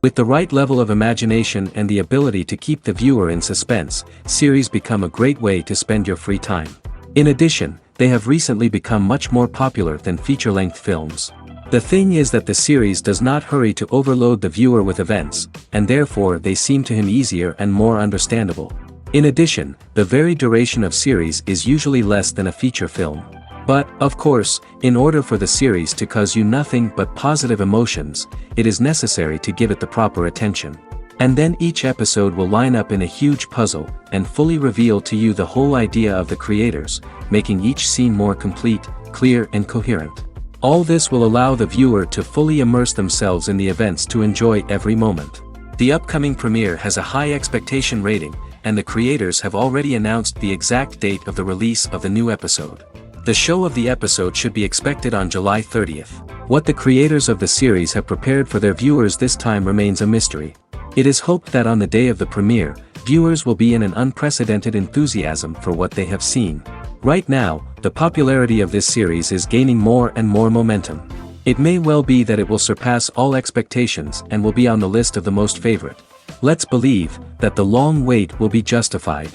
With the right level of imagination and the ability to keep the viewer in suspense, series become a great way to spend your free time. In addition, they have recently become much more popular than feature-length films. The thing is that the series does not hurry to overload the viewer with events, and therefore they seem to him easier and more understandable. In addition, the very duration of series is usually less than a feature film. But, of course, in order for the series to cause you nothing but positive emotions, it is necessary to give it the proper attention. And then each episode will line up in a huge puzzle, and fully reveal to you the whole idea of the creators, making each scene more complete, clear and coherent. All this will allow the viewer to fully immerse themselves in the events to enjoy every moment. The upcoming premiere has a high expectation rating, and the creators have already announced the exact date of the release of the new episode. The show of the episode should be expected on July 30th. What the creators of the series have prepared for their viewers this time remains a mystery. It is hoped that on the day of the premiere, viewers will be in an unprecedented enthusiasm for what they have seen. Right now, the popularity of this series is gaining more and more momentum. It may well be that it will surpass all expectations and will be on the list of the most favorite. Let's believe that the long wait will be justified.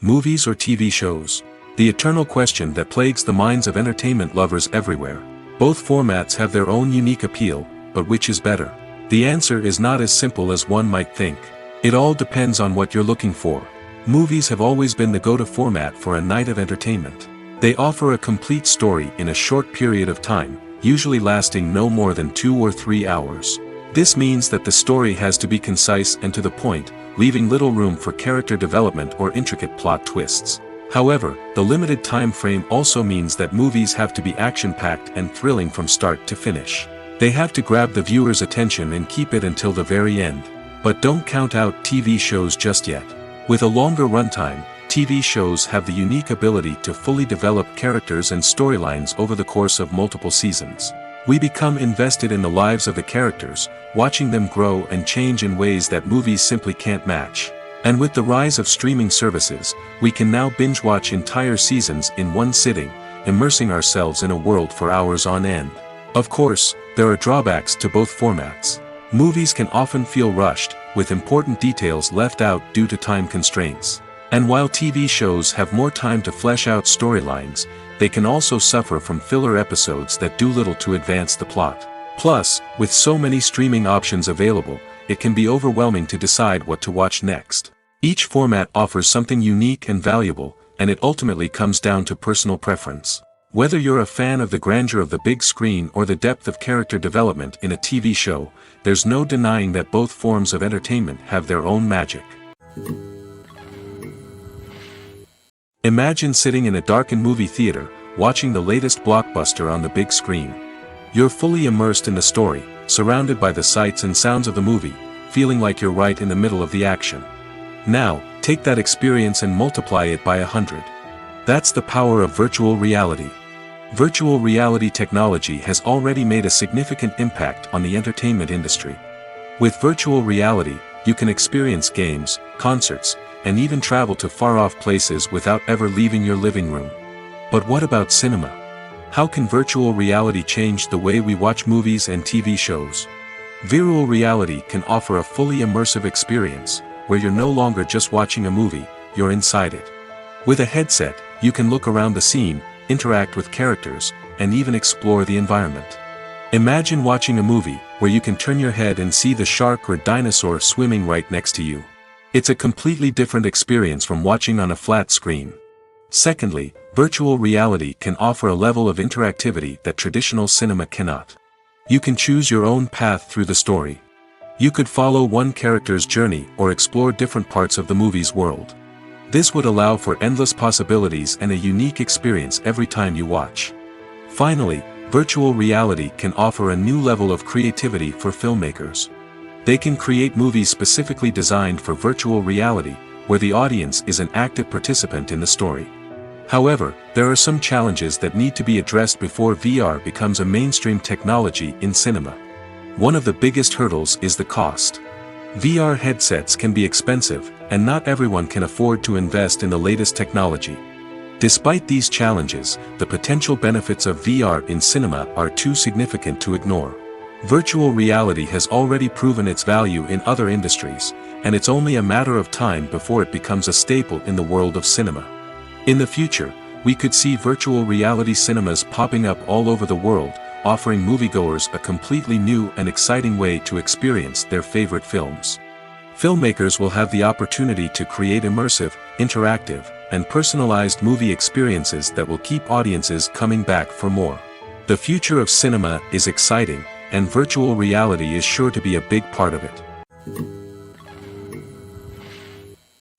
Movies or TV shows? The eternal question that plagues the minds of entertainment lovers everywhere. Both formats have their own unique appeal, but which is better? The answer is not as simple as one might think. It all depends on what you're looking for. Movies have always been the go-to format for a night of entertainment. They offer a complete story in a short period of time, usually lasting no more than 2 or 3 hours. This means that the story has to be concise and to the point, leaving little room for character development or intricate plot twists. However, the limited time frame also means that movies have to be action-packed and thrilling from start to finish. They have to grab the viewer's attention and keep it until the very end. But don't count out TV shows just yet. With a longer runtime, TV shows have the unique ability to fully develop characters and storylines over the course of multiple seasons. We become invested in the lives of the characters, watching them grow and change in ways that movies simply can't match. And with the rise of streaming services, we can now binge-watch entire seasons in one sitting, immersing ourselves in a world for hours on end. Of course, there are drawbacks to both formats. Movies can often feel rushed, with important details left out due to time constraints. And while TV shows have more time to flesh out storylines, they can also suffer from filler episodes that do little to advance the plot. Plus, with so many streaming options available, it can be overwhelming to decide what to watch next. Each format offers something unique and valuable, and it ultimately comes down to personal preference. Whether you're a fan of the grandeur of the big screen or the depth of character development in a TV show, there's no denying that both forms of entertainment have their own magic. Imagine sitting in a darkened movie theater, watching the latest blockbuster on the big screen. You're fully immersed in the story, surrounded by the sights and sounds of the movie, feeling like you're right in the middle of the action. Now, take that experience and multiply it by 100. That's the power of virtual reality. Virtual reality technology has already made a significant impact on the entertainment industry. With virtual reality, you can experience games, concerts, and even travel to far-off places without ever leaving your living room. But what about cinema? How can virtual reality change the way we watch movies and TV shows? Virtual reality can offer a fully immersive experience, where you're no longer just watching a movie, you're inside it. With a headset, you can look around the scene, interact with characters, and even explore the environment. Imagine watching a movie where you can turn your head and see the shark or dinosaur swimming right next to you. It's a completely different experience from watching on a flat screen. Secondly, virtual reality can offer a level of interactivity that traditional cinema cannot. You can choose your own path through the story. You could follow one character's journey or explore different parts of the movie's world. This would allow for endless possibilities and a unique experience every time you watch. Finally, virtual reality can offer a new level of creativity for filmmakers. They can create movies specifically designed for virtual reality, where the audience is an active participant in the story. However, there are some challenges that need to be addressed before VR becomes a mainstream technology in cinema. One of the biggest hurdles is the cost. VR headsets can be expensive, and not everyone can afford to invest in the latest technology. Despite these challenges, the potential benefits of VR in cinema are too significant to ignore. Virtual reality has already proven its value in other industries, and it's only a matter of time before it becomes a staple in the world of cinema. In the future, we could see virtual reality cinemas popping up all over the world, offering moviegoers a completely new and exciting way to experience their favorite films. Filmmakers will have the opportunity to create immersive, interactive, and personalized movie experiences that will keep audiences coming back for more. The future of cinema is exciting, and virtual reality is sure to be a big part of it.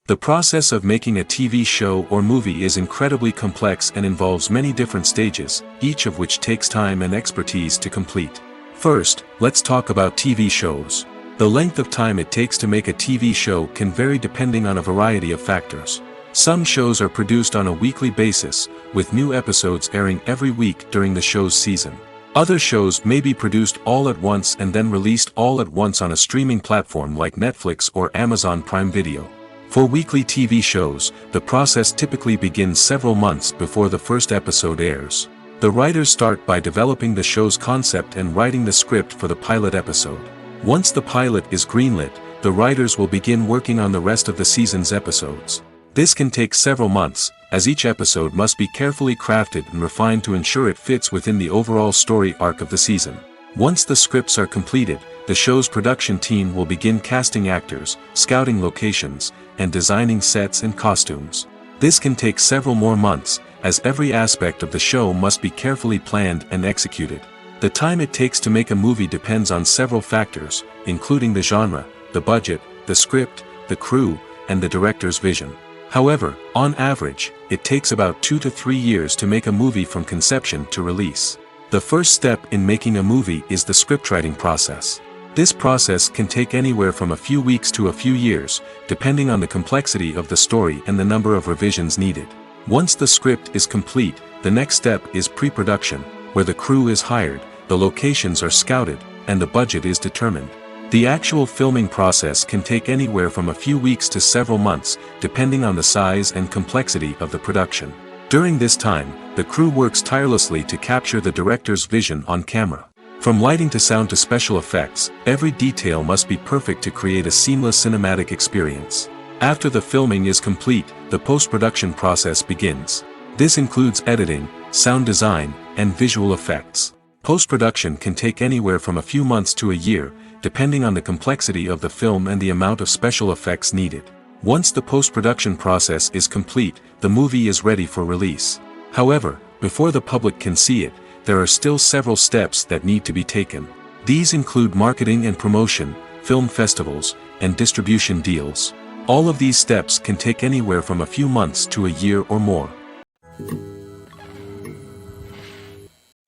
The process of making a TV show or movie is incredibly complex and involves many different stages, each of which takes time and expertise to complete. First, let's talk about TV shows. The length of time it takes to make a TV show can vary depending on a variety of factors. Some shows are produced on a weekly basis, with new episodes airing every week during the show's season. Other shows may be produced all at once and then released all at once on a streaming platform like Netflix or Amazon Prime Video. For weekly TV shows, the process typically begins several months before the first episode airs. The writers start by developing the show's concept and writing the script for the pilot episode. Once the pilot is greenlit, the writers will begin working on the rest of the season's episodes. This can take several months, as each episode must be carefully crafted and refined to ensure it fits within the overall story arc of the season. Once the scripts are completed, the show's production team will begin casting actors, scouting locations, and designing sets and costumes. This can take several more months, as every aspect of the show must be carefully planned and executed. The time it takes to make a movie depends on several factors, including the genre, the budget, the script, the crew, and the director's vision. However, on average, it takes about 2 to 3 years to make a movie from conception to release. The first step in making a movie is the scriptwriting process. This process can take anywhere from a few weeks to a few years, depending on the complexity of the story and the number of revisions needed. Once the script is complete, the next step is pre-production, where the crew is hired, the locations are scouted, and the budget is determined. The actual filming process can take anywhere from a few weeks to several months, depending on the size and complexity of the production. During this time, the crew works tirelessly to capture the director's vision on camera. From lighting to sound to special effects, every detail must be perfect to create a seamless cinematic experience. After the filming is complete, the post-production process begins. This includes editing, sound design, and visual effects. Post-production can take anywhere from a few months to a year, depending on the complexity of the film and the amount of special effects needed. Once the post-production process is complete, the movie is ready for release. However, before the public can see it, there are still several steps that need to be taken. These include marketing and promotion, film festivals, and distribution deals. All of these steps can take anywhere from a few months to a year or more.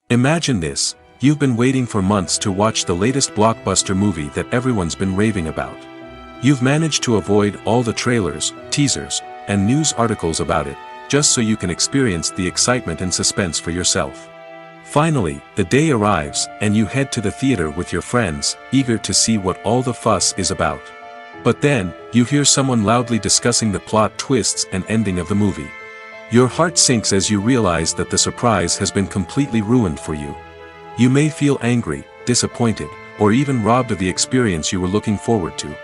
Imagine this: you've been waiting for months to watch the latest blockbuster movie that everyone's been raving about. You've managed to avoid all the trailers, teasers, and news articles about it, just so you can experience the excitement and suspense for yourself. Finally, the day arrives, and you head to the theater with your friends, eager to see what all the fuss is about. But then, you hear someone loudly discussing the plot twists and ending of the movie. Your heart sinks as you realize that the surprise has been completely ruined for you. You may feel angry, disappointed, or even robbed of the experience you were looking forward to.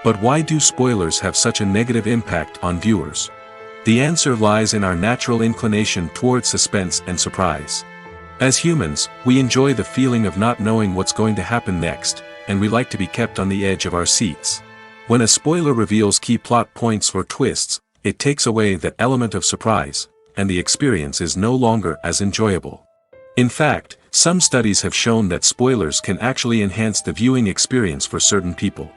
But why do spoilers have such a negative impact on viewers? The answer lies in our natural inclination toward suspense and surprise. As humans, we enjoy the feeling of not knowing what's going to happen next, and we like to be kept on the edge of our seats. When a spoiler reveals key plot points or twists, it takes away that element of surprise, and the experience is no longer as enjoyable. In fact, some studies have shown that spoilers can actually enhance the viewing experience for certain people.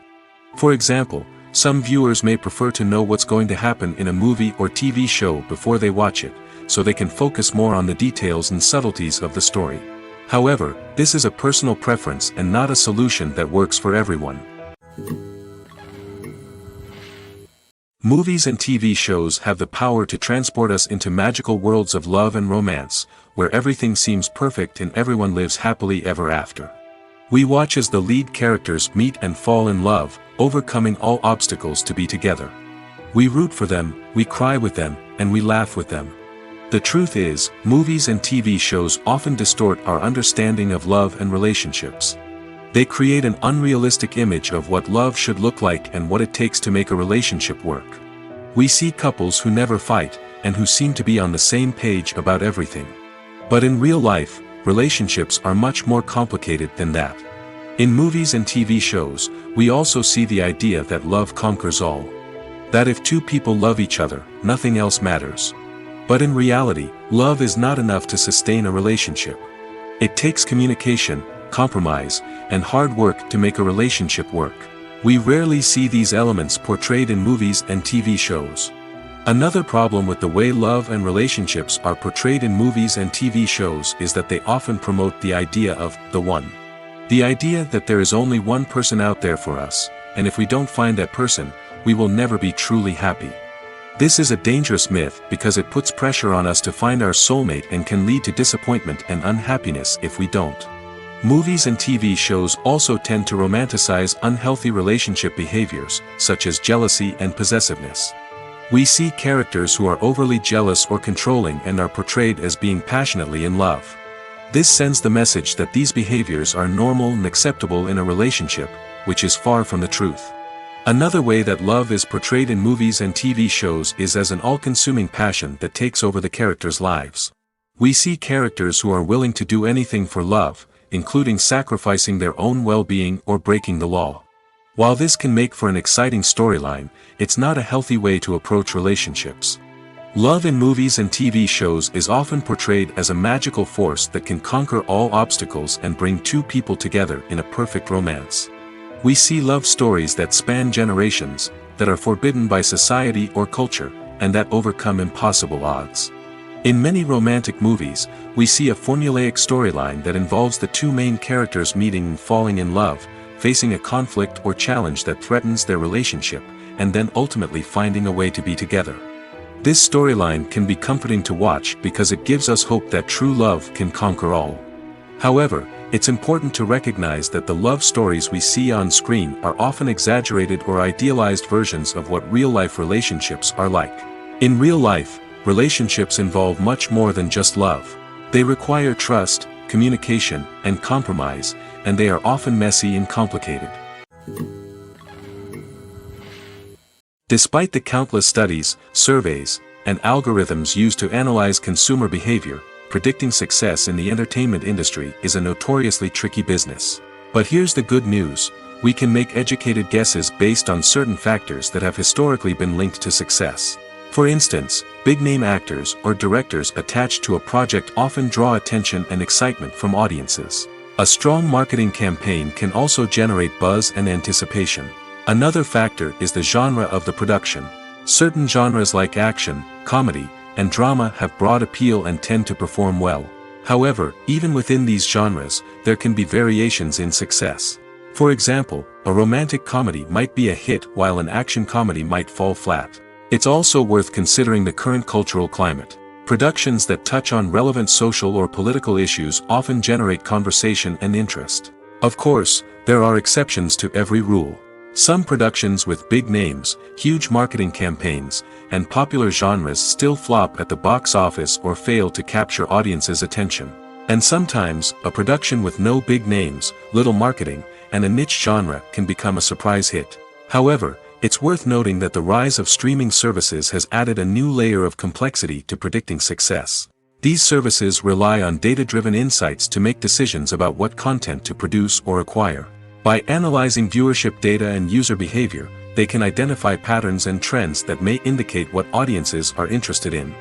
For example, some viewers may prefer to know what's going to happen in a movie or TV show before they watch it, so they can focus more on the details and subtleties of the story. However, this is a personal preference and not a solution that works for everyone. Movies and TV shows have the power to transport us into magical worlds of love and romance, where everything seems perfect and everyone lives happily ever after. We watch as the lead characters meet and fall in love, overcoming all obstacles to be together. We root for them, we cry with them, and we laugh with them. The truth is, movies and TV shows often distort our understanding of love and relationships. They create an unrealistic image of what love should look like and what it takes to make a relationship work. We see couples who never fight, and who seem to be on the same page about everything. But in real life, relationships are much more complicated than that. In movies and TV shows, we also see the idea that love conquers all. That if two people love each other, nothing else matters. But in reality, love is not enough to sustain a relationship. It takes communication, compromise, and hard work to make a relationship work. We rarely see these elements portrayed in movies and TV shows. Another problem with the way love and relationships are portrayed in movies and TV shows is that they often promote the idea of the one. The idea that there is only one person out there for us, and if we don't find that person, we will never be truly happy. This is a dangerous myth because it puts pressure on us to find our soulmate and can lead to disappointment and unhappiness if we don't. Movies and TV shows also tend to romanticize unhealthy relationship behaviors, such as jealousy and possessiveness. We see characters who are overly jealous or controlling and are portrayed as being passionately in love. This sends the message that these behaviors are normal and acceptable in a relationship, which is far from the truth. Another way that love is portrayed in movies and TV shows is as an all-consuming passion that takes over the characters' lives. We see characters who are willing to do anything for love, including sacrificing their own well-being or breaking the law. While this can make for an exciting storyline, it's not a healthy way to approach relationships. Love in movies and TV shows is often portrayed as a magical force that can conquer all obstacles and bring two people together in a perfect romance. We see love stories that span generations, that are forbidden by society or culture, and that overcome impossible odds. In many romantic movies, we see a formulaic storyline that involves the two main characters meeting and falling in love, facing a conflict or challenge that threatens their relationship, and then ultimately finding a way to be together. This storyline can be comforting to watch because it gives us hope that true love can conquer all. However, it's important to recognize that the love stories we see on screen are often exaggerated or idealized versions of what real-life relationships are like. In real life, relationships involve much more than just love. They require trust, communication, and compromise, and they are often messy and complicated. Despite the countless studies, surveys, and algorithms used to analyze consumer behavior, predicting success in the entertainment industry is a notoriously tricky business. But here's the good news: we can make educated guesses based on certain factors that have historically been linked to success. For instance, big-name actors or directors attached to a project often draw attention and excitement from audiences. A strong marketing campaign can also generate buzz and anticipation. Another factor is the genre of the production. Certain genres like action, comedy, and drama have broad appeal and tend to perform well. However, even within these genres, there can be variations in success. For example, a romantic comedy might be a hit while an action comedy might fall flat. It's also worth considering the current cultural climate. Productions that touch on relevant social or political issues often generate conversation and interest. Of course, there are exceptions to every rule. Some productions with big names, huge marketing campaigns, and popular genres still flop at the box office or fail to capture audiences' attention. And sometimes, a production with no big names, little marketing, and a niche genre can become a surprise hit. However, it's worth noting that the rise of streaming services has added a new layer of complexity to predicting success. These services rely on data-driven insights to make decisions about what content to produce or acquire. By analyzing viewership data and user behavior, they can identify patterns and trends that may indicate what audiences are interested in.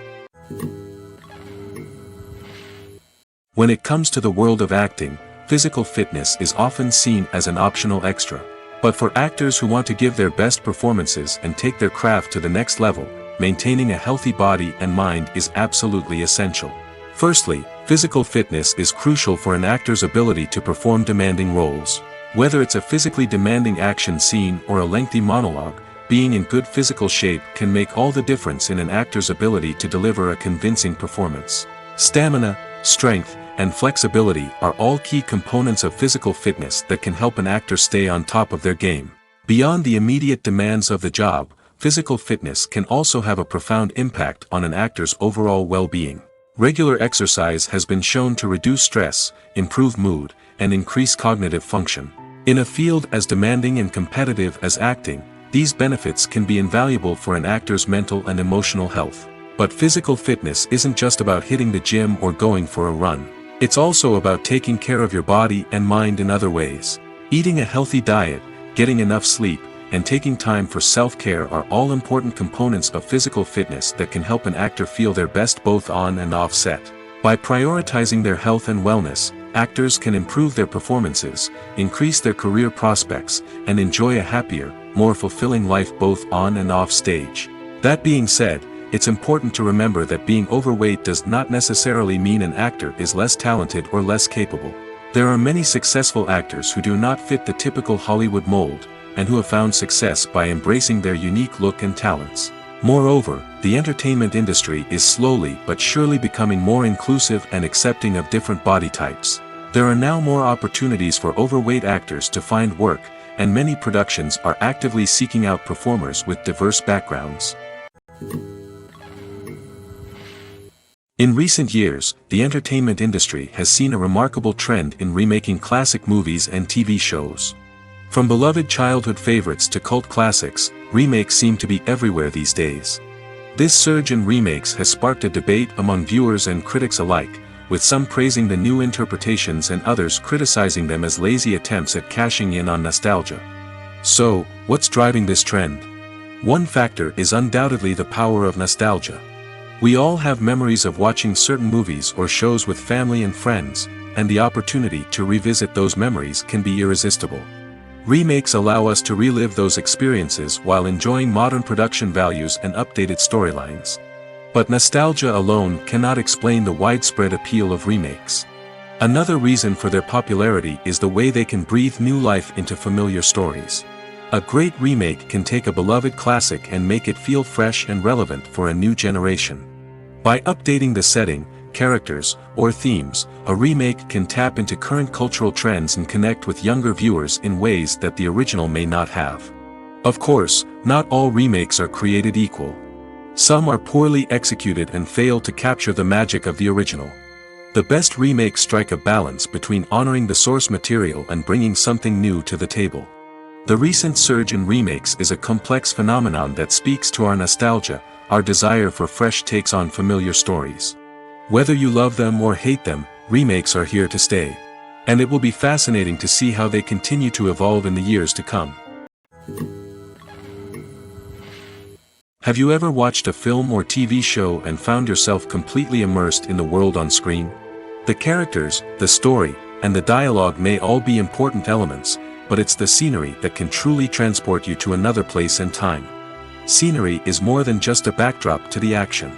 When it comes to the world of acting, physical fitness is often seen as an optional extra. But for actors who want to give their best performances and take their craft to the next level, maintaining a healthy body and mind is absolutely essential. Firstly, physical fitness is crucial for an actor's ability to perform demanding roles. Whether it's a physically demanding action scene or a lengthy monologue, being in good physical shape can make all the difference in an actor's ability to deliver a convincing performance. Stamina, strength, and flexibility are all key components of physical fitness that can help an actor stay on top of their game. Beyond the immediate demands of the job, physical fitness can also have a profound impact on an actor's overall well-being. Regular exercise has been shown to reduce stress, improve mood, and increase cognitive function. In a field as demanding and competitive as acting, these benefits can be invaluable for an actor's mental and emotional health. But physical fitness isn't just about hitting the gym or going for a run. It's also about taking care of your body and mind in other ways. Eating a healthy diet, getting enough sleep, and taking time for self-care are all important components of physical fitness that can help an actor feel their best both on and off set. By prioritizing their health and wellness, actors can improve their performances, increase their career prospects, and enjoy a happier, more fulfilling life both on and off stage. That being said, it's important to remember that being overweight does not necessarily mean an actor is less talented or less capable. There are many successful actors who do not fit the typical Hollywood mold, and who have found success by embracing their unique look and talents. Moreover, the entertainment industry is slowly but surely becoming more inclusive and accepting of different body types. There are now more opportunities for overweight actors to find work, and many productions are actively seeking out performers with diverse backgrounds. In recent years, the entertainment industry has seen a remarkable trend in remaking classic movies and TV shows. From beloved childhood favorites to cult classics, remakes seem to be everywhere these days. This surge in remakes has sparked a debate among viewers and critics alike, with some praising the new interpretations and others criticizing them as lazy attempts at cashing in on nostalgia. So, what's driving this trend? One factor is undoubtedly the power of nostalgia. We all have memories of watching certain movies or shows with family and friends, and the opportunity to revisit those memories can be irresistible. Remakes allow us to relive those experiences while enjoying modern production values and updated storylines. But nostalgia alone cannot explain the widespread appeal of remakes. Another reason for their popularity is the way they can breathe new life into familiar stories. A great remake can take a beloved classic and make it feel fresh and relevant for a new generation. By updating the setting, characters, or themes, a remake can tap into current cultural trends and connect with younger viewers in ways that the original may not have. Of course, not all remakes are created equal. Some are poorly executed and fail to capture the magic of the original. The best remakes strike a balance between honoring the source material and bringing something new to the table. The recent surge in remakes is a complex phenomenon that speaks to our nostalgia, our desire for fresh takes on familiar stories. Whether you love them or hate them, remakes are here to stay. And it will be fascinating to see how they continue to evolve in the years to come. Have you ever watched a film or TV show and found yourself completely immersed in the world on screen? The characters, the story, and the dialogue may all be important elements, but it's the scenery that can truly transport you to another place and time. Scenery is more than just a backdrop to the action.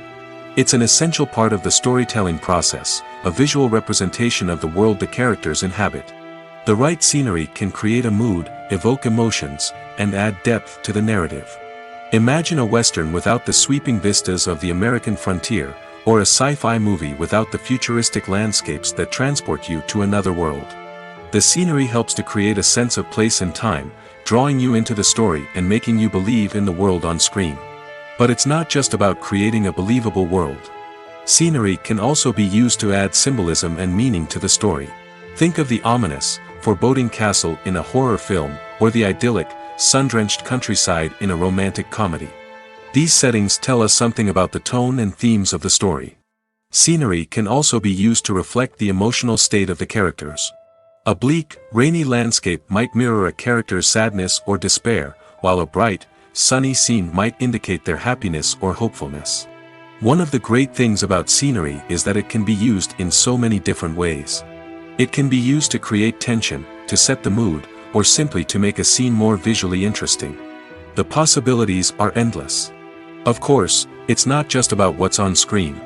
It's an essential part of the storytelling process, a visual representation of the world the characters inhabit. The right scenery can create a mood, evoke emotions, and add depth to the narrative. Imagine a Western without the sweeping vistas of the American frontier, or a sci-fi movie without the futuristic landscapes that transport you to another world. The scenery helps to create a sense of place and time, drawing you into the story and making you believe in the world on screen. But it's not just about creating a believable world. Scenery can also be used to add symbolism and meaning to the story. Think of the ominous, foreboding castle in a horror film, or the idyllic, sun-drenched countryside in a romantic comedy. These settings tell us something about the tone and themes of the story. Scenery can also be used to reflect the emotional state of the characters. A bleak, rainy landscape might mirror a character's sadness or despair, while a bright, sunny scene might indicate their happiness or hopefulness. One of the great things about scenery is that it can be used in so many different ways. It can be used to create tension, to set the mood, or simply to make a scene more visually interesting. The possibilities are endless. Of course, it's not just about what's on screen.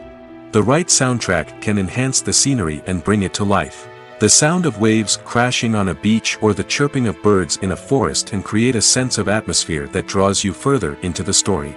The right soundtrack can enhance the scenery and bring it to life. The sound of waves crashing on a beach or the chirping of birds in a forest can create a sense of atmosphere that draws you further into the story.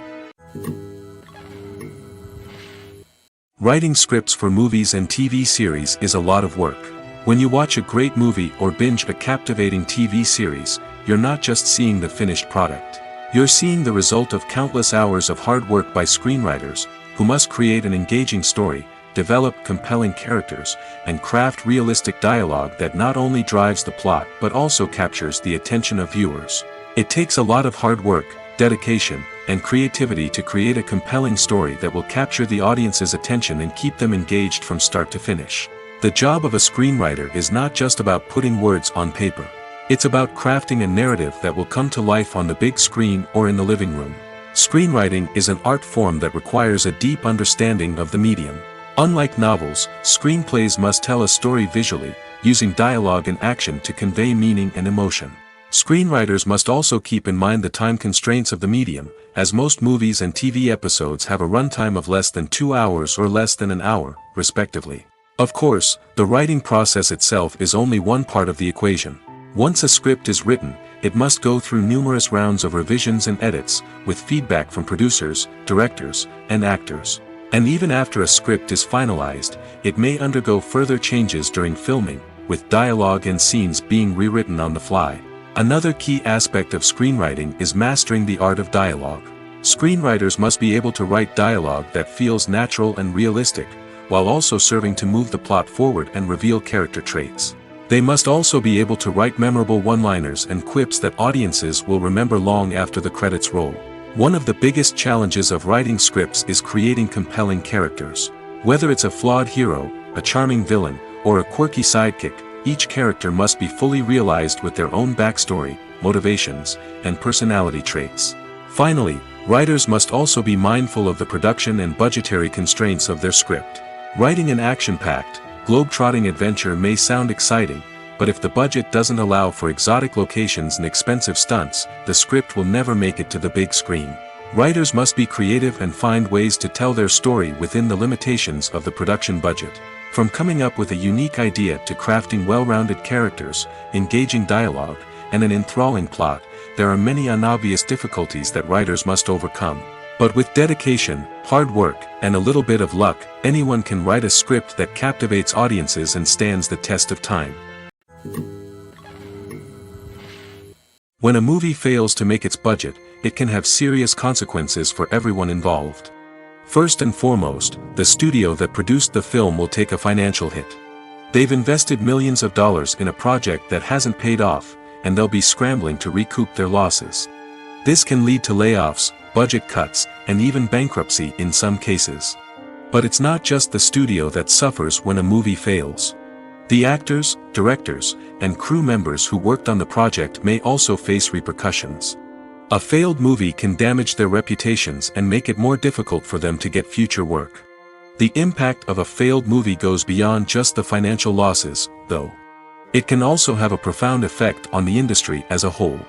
Writing scripts for movies and TV series is a lot of work. When you watch a great movie or binge a captivating TV series, you're not just seeing the finished product. You're seeing the result of countless hours of hard work by screenwriters, who must create an engaging story, develop compelling characters, and craft realistic dialogue that not only drives the plot but also captures the attention of viewers. It takes a lot of hard work, dedication, and creativity to create a compelling story that will capture the audience's attention and keep them engaged from start to finish. The job of a screenwriter is not just about putting words on paper. It's about crafting a narrative that will come to life on the big screen or in the living room. Screenwriting is an art form that requires a deep understanding of the medium. Unlike novels, screenplays must tell a story visually, using dialogue and action to convey meaning and emotion. Screenwriters must also keep in mind the time constraints of the medium, as most movies and TV episodes have a runtime of less than 2 hours or less than an hour, respectively. Of course, the writing process itself is only one part of the equation. Once a script is written, it must go through numerous rounds of revisions and edits, with feedback from producers, directors, and actors. And even after a script is finalized, it may undergo further changes during filming, with dialogue and scenes being rewritten on the fly. Another key aspect of screenwriting is mastering the art of dialogue. Screenwriters must be able to write dialogue that feels natural and realistic, while also serving to move the plot forward and reveal character traits. They must also be able to write memorable one-liners and quips that audiences will remember long after the credits roll. One of the biggest challenges of writing scripts is creating compelling characters. Whether it's a flawed hero, a charming villain, or a quirky sidekick, each character must be fully realized with their own backstory, motivations, and personality traits. Finally, writers must also be mindful of the production and budgetary constraints of their script. Writing an action-packed, globe-trotting adventure may sound exciting, but if the budget doesn't allow for exotic locations and expensive stunts, the script will never make it to the big screen. Writers must be creative and find ways to tell their story within the limitations of the production budget. From coming up with a unique idea to crafting well-rounded characters, engaging dialogue, and an enthralling plot, there are many unobvious difficulties that writers must overcome. But with dedication, hard work, and a little bit of luck, anyone can write a script that captivates audiences and stands the test of time. When a movie fails to make its budget, it can have serious consequences for everyone involved. First and foremost, the studio that produced the film will take a financial hit. They've invested millions of dollars in a project that hasn't paid off, and they'll be scrambling to recoup their losses. This can lead to layoffs, budget cuts, and even bankruptcy in some cases. But it's not just the studio that suffers when a movie fails. The actors, directors, and crew members who worked on the project may also face repercussions. A failed movie can damage their reputations and make it more difficult for them to get future work. The impact of a failed movie goes beyond just the financial losses, though. It can also have a profound effect on the industry as a whole.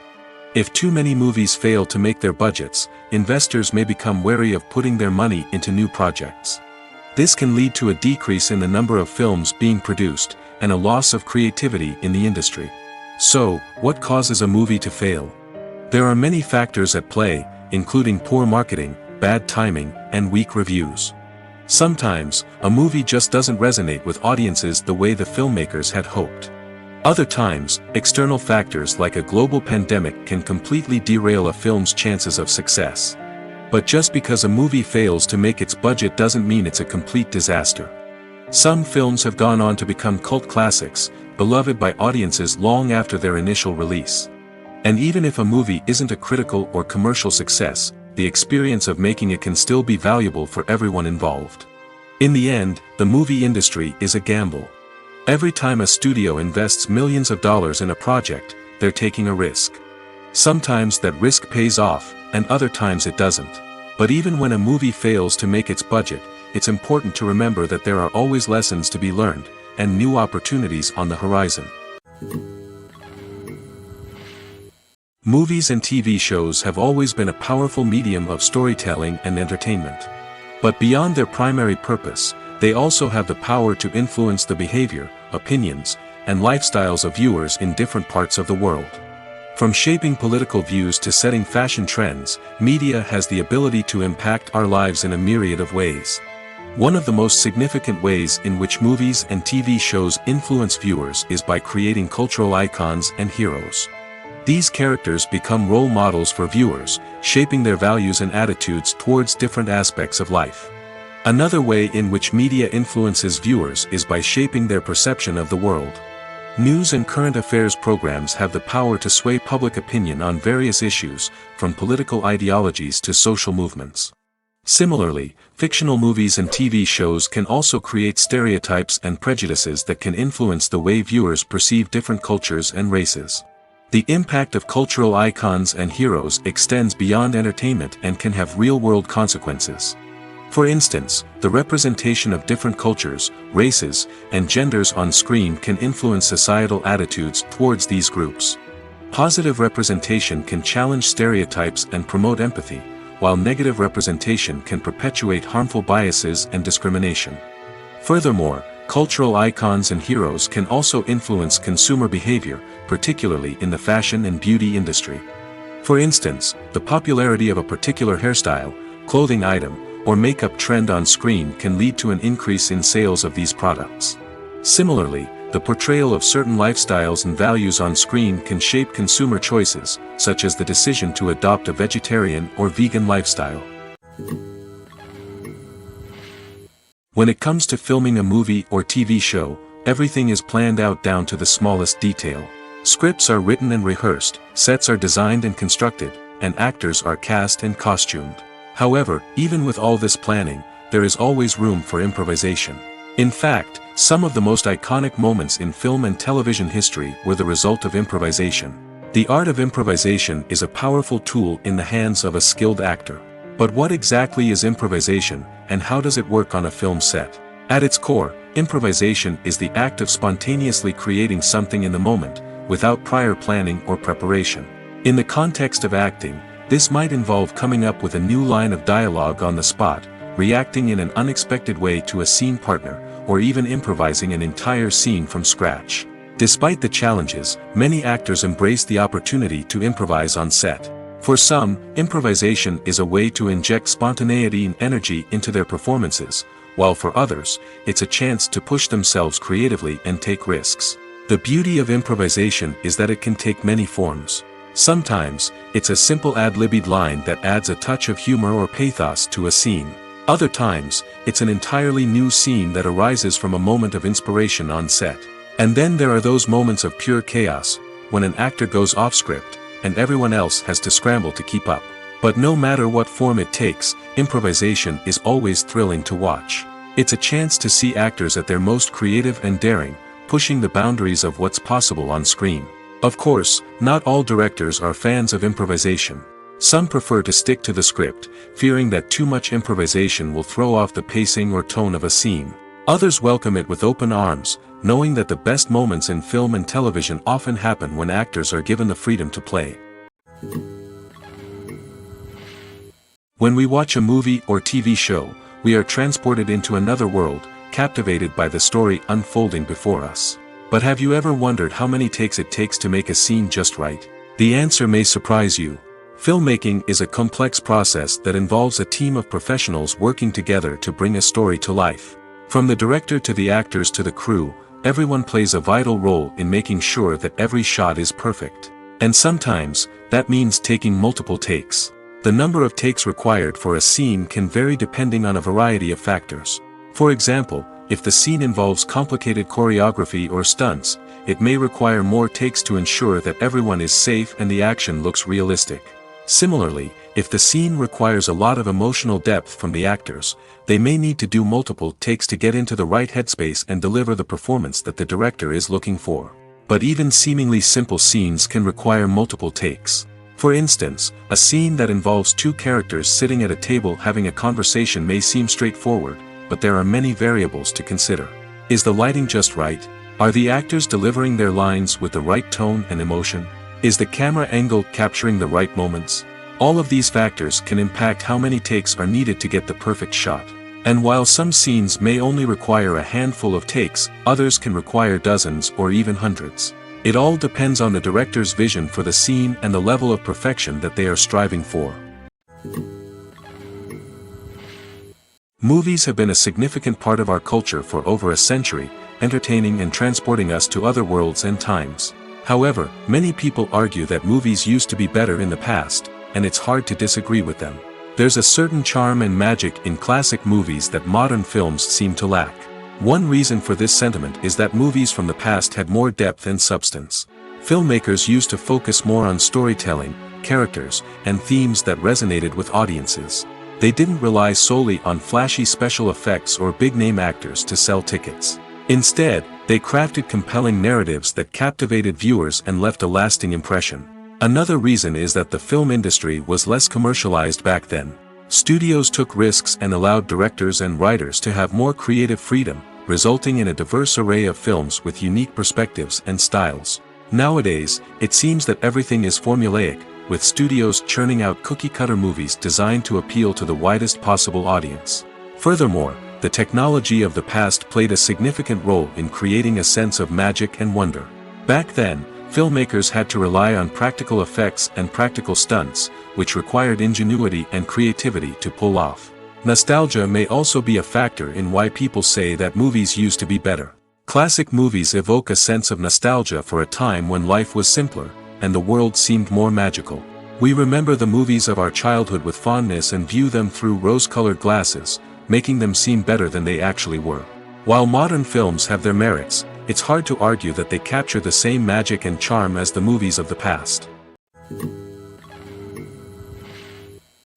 If too many movies fail to make their budgets, investors may become wary of putting their money into new projects. This can lead to a decrease in the number of films being produced, and a loss of creativity in the industry. So, what causes a movie to fail? There are many factors at play, including poor marketing, bad timing, and weak reviews. Sometimes, a movie just doesn't resonate with audiences the way the filmmakers had hoped. Other times, external factors like a global pandemic can completely derail a film's chances of success. But just because a movie fails to make its budget doesn't mean it's a complete disaster. Some films have gone on to become cult classics, beloved by audiences long after their initial release. And even if a movie isn't a critical or commercial success, the experience of making it can still be valuable for everyone involved. In the end, the movie industry is a gamble. Every time a studio invests millions of dollars in a project, they're taking a risk. Sometimes that risk pays off, and other times it doesn't. But even when a movie fails to make its budget, it's important to remember that there are always lessons to be learned, and new opportunities on the horizon. Movies and TV shows have always been a powerful medium of storytelling and entertainment. But beyond their primary purpose, they also have the power to influence the behavior, opinions, and lifestyles of viewers in different parts of the world. From shaping political views to setting fashion trends, media has the ability to impact our lives in a myriad of ways. One of the most significant ways in which movies and TV shows influence viewers is by creating cultural icons and heroes. These characters become role models for viewers, shaping their values and attitudes towards different aspects of life. Another way in which media influences viewers is by shaping their perception of the world. News and current affairs programs have the power to sway public opinion on various issues, from political ideologies to social movements. Similarly, fictional movies and TV shows can also create stereotypes and prejudices that can influence the way viewers perceive different cultures and races. The impact of cultural icons and heroes extends beyond entertainment and can have real-world consequences. For instance, the representation of different cultures, races, and genders on screen can influence societal attitudes towards these groups. Positive representation can challenge stereotypes and promote empathy, while negative representation can perpetuate harmful biases and discrimination. Furthermore, cultural icons and heroes can also influence consumer behavior, particularly in the fashion and beauty industry. For instance, the popularity of a particular hairstyle, clothing item, or makeup trend on screen can lead to an increase in sales of these products. Similarly, the portrayal of certain lifestyles and values on screen can shape consumer choices, such as the decision to adopt a vegetarian or vegan lifestyle. When it comes to filming a movie or TV show, everything is planned out down to the smallest detail. Scripts are written and rehearsed, sets are designed and constructed, and actors are cast and costumed. However, even with all this planning, there is always room for improvisation. In fact, some of the most iconic moments in film and television history were the result of improvisation. The art of improvisation is a powerful tool in the hands of a skilled actor. But what exactly is improvisation, and how does it work on a film set? At its core, improvisation is the act of spontaneously creating something in the moment, without prior planning or preparation. In the context of acting, this might involve coming up with a new line of dialogue on the spot, reacting in an unexpected way to a scene partner, or even improvising an entire scene from scratch. Despite the challenges, many actors embrace the opportunity to improvise on set. For some, improvisation is a way to inject spontaneity and energy into their performances, while for others, it's a chance to push themselves creatively and take risks. The beauty of improvisation is that it can take many forms. Sometimes, it's a simple ad-libbed line that adds a touch of humor or pathos to a scene. Other times, it's an entirely new scene that arises from a moment of inspiration on set. And then there are those moments of pure chaos, when an actor goes off script, and everyone else has to scramble to keep up. But no matter what form it takes, improvisation is always thrilling to watch. It's a chance to see actors at their most creative and daring, pushing the boundaries of what's possible on screen. Of course, not all directors are fans of improvisation. Some prefer to stick to the script, fearing that too much improvisation will throw off the pacing or tone of a scene. Others welcome it with open arms, knowing that the best moments in film and television often happen when actors are given the freedom to play. When we watch a movie or TV show, we are transported into another world, captivated by the story unfolding before us. But have you ever wondered how many takes it takes to make a scene just right? The answer may surprise you. Filmmaking is a complex process that involves a team of professionals working together to bring a story to life. From the director to the actors to the crew, everyone plays a vital role in making sure that every shot is perfect. And sometimes, that means taking multiple takes. The number of takes required for a scene can vary depending on a variety of factors. For example, if the scene involves complicated choreography or stunts, it may require more takes to ensure that everyone is safe and the action looks realistic. Similarly, if the scene requires a lot of emotional depth from the actors, they may need to do multiple takes to get into the right headspace and deliver the performance that the director is looking for. But even seemingly simple scenes can require multiple takes. For instance, a scene that involves two characters sitting at a table having a conversation may seem straightforward, but there are many variables to consider. Is the lighting just right? Are the actors delivering their lines with the right tone and emotion? Is the camera angle capturing the right moments? All of these factors can impact how many takes are needed to get the perfect shot. And while some scenes may only require a handful of takes, others can require dozens or even hundreds. It all depends on the director's vision for the scene and the level of perfection that they are striving for. Movies have been a significant part of our culture for over a century, entertaining and transporting us to other worlds and times. However, many people argue that movies used to be better in the past, and it's hard to disagree with them. There's a certain charm and magic in classic movies that modern films seem to lack. One reason for this sentiment is that movies from the past had more depth and substance. Filmmakers used to focus more on storytelling, characters, and themes that resonated with audiences. They didn't rely solely on flashy special effects or big-name actors to sell tickets. Instead, they crafted compelling narratives that captivated viewers and left a lasting impression. Another reason is that the film industry was less commercialized back then. Studios took risks and allowed directors and writers to have more creative freedom, resulting in a diverse array of films with unique perspectives and styles. Nowadays, it seems that everything is formulaic, with studios churning out cookie-cutter movies designed to appeal to the widest possible audience. Furthermore, the technology of the past played a significant role in creating a sense of magic and wonder. Back then, filmmakers had to rely on practical effects and practical stunts, which required ingenuity and creativity to pull off. Nostalgia may also be a factor in why people say that movies used to be better. Classic movies evoke a sense of nostalgia for a time when life was simpler, and the world seemed more magical. We remember the movies of our childhood with fondness and view them through rose-colored glasses, making them seem better than they actually were. While modern films have their merits, it's hard to argue that they capture the same magic and charm as the movies of the past.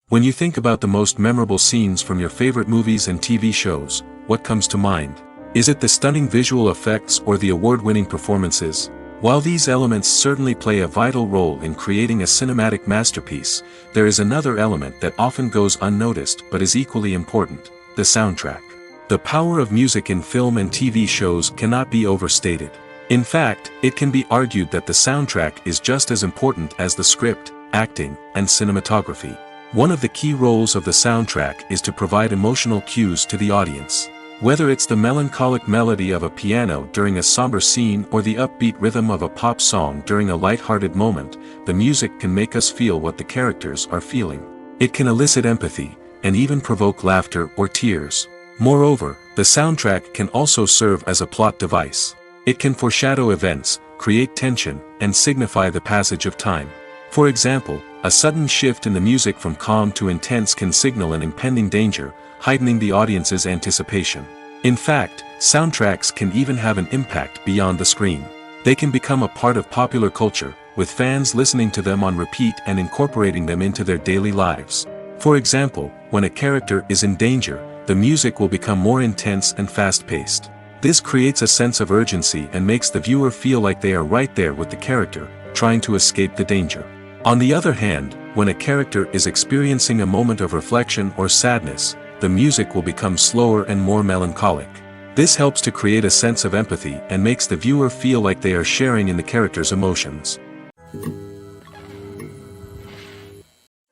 When you think about the most memorable scenes from your favorite movies and TV shows, what comes to mind? Is it the stunning visual effects or the award-winning performances? While these elements certainly play a vital role in creating a cinematic masterpiece, there is another element that often goes unnoticed but is equally important: the soundtrack. The power of music in film and TV shows cannot be overstated. In fact, it can be argued that the soundtrack is just as important as the script, acting, and cinematography. One of the key roles of the soundtrack is to provide emotional cues to the audience. Whether it's the melancholic melody of a piano during a somber scene or the upbeat rhythm of a pop song during a light-hearted moment, the music can make us feel what the characters are feeling. It can elicit empathy, and even provoke laughter or tears. Moreover, the soundtrack can also serve as a plot device. It can foreshadow events, create tension, and signify the passage of time. For example, a sudden shift in the music from calm to intense can signal an impending danger, heightening the audience's anticipation. In fact, soundtracks can even have an impact beyond the screen. They can become a part of popular culture, with fans listening to them on repeat and incorporating them into their daily lives. For example, when a character is in danger, the music will become more intense and fast-paced. This creates a sense of urgency and makes the viewer feel like they are right there with the character, trying to escape the danger. On the other hand, when a character is experiencing a moment of reflection or sadness, the music will become slower and more melancholic. This helps to create a sense of empathy and makes the viewer feel like they are sharing in the character's emotions.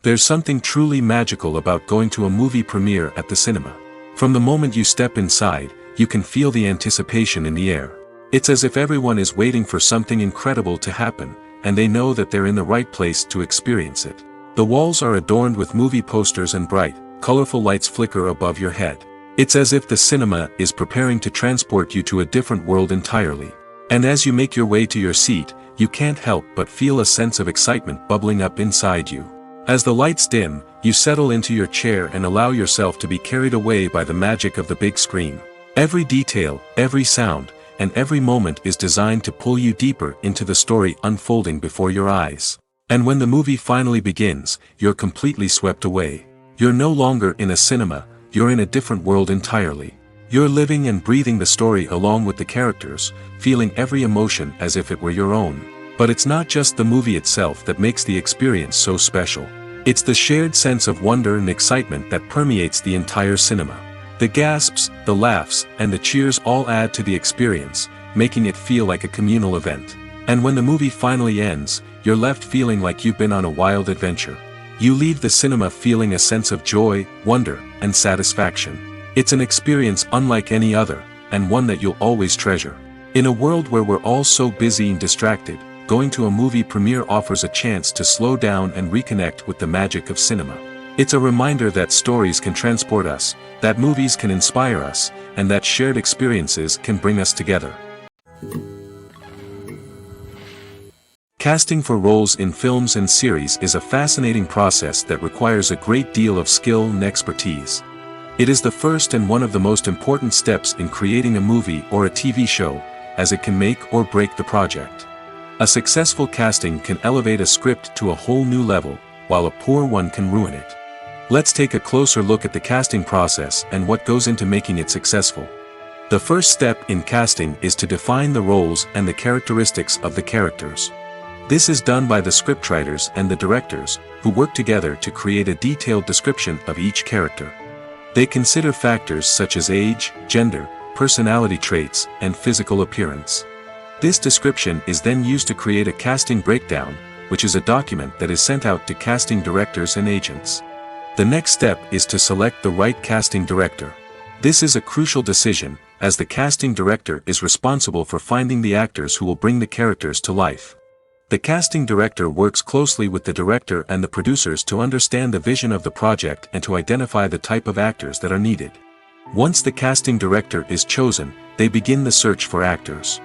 There's something truly magical about going to a movie premiere at the cinema. From the moment you step inside, you can feel the anticipation in the air. It's as if everyone is waiting for something incredible to happen, and they know that they're in the right place to experience it. The walls are adorned with movie posters and bright, colorful lights flicker above your head. It's as if the cinema is preparing to transport you to a different world entirely. And as you make your way to your seat, you can't help but feel a sense of excitement bubbling up inside you. As the lights dim, you settle into your chair and allow yourself to be carried away by the magic of the big screen. Every detail, every sound, and every moment is designed to pull you deeper into the story unfolding before your eyes. And when the movie finally begins, you're completely swept away. You're no longer in a cinema, you're in a different world entirely. You're living and breathing the story along with the characters, feeling every emotion as if it were your own. But it's not just the movie itself that makes the experience so special. It's the shared sense of wonder and excitement that permeates the entire cinema. The gasps, the laughs, and the cheers all add to the experience, making it feel like a communal event. And when the movie finally ends, you're left feeling like you've been on a wild adventure. You leave the cinema feeling a sense of joy, wonder, and satisfaction. It's an experience unlike any other, and one that you'll always treasure. In a world where we're all so busy and distracted, going to a movie premiere offers a chance to slow down and reconnect with the magic of cinema. It's a reminder that stories can transport us, that movies can inspire us, and that shared experiences can bring us together. Casting for roles in films and series is a fascinating process that requires a great deal of skill and expertise. It is the first and one of the most important steps in creating a movie or a TV show, as it can make or break the project. A successful casting can elevate a script to a whole new level, while a poor one can ruin it. Let's take a closer look at the casting process and what goes into making it successful. The first step in casting is to define the roles and the characteristics of the characters. This is done by the scriptwriters and the directors, who work together to create a detailed description of each character. They consider factors such as age, gender, personality traits, and physical appearance. This description is then used to create a casting breakdown, which is a document that is sent out to casting directors and agents. The next step is to select the right casting director. This is a crucial decision, as the casting director is responsible for finding the actors who will bring the characters to life. The casting director works closely with the director and the producers to understand the vision of the project and to identify the type of actors that are needed. Once the casting director is chosen, they begin the search for actors.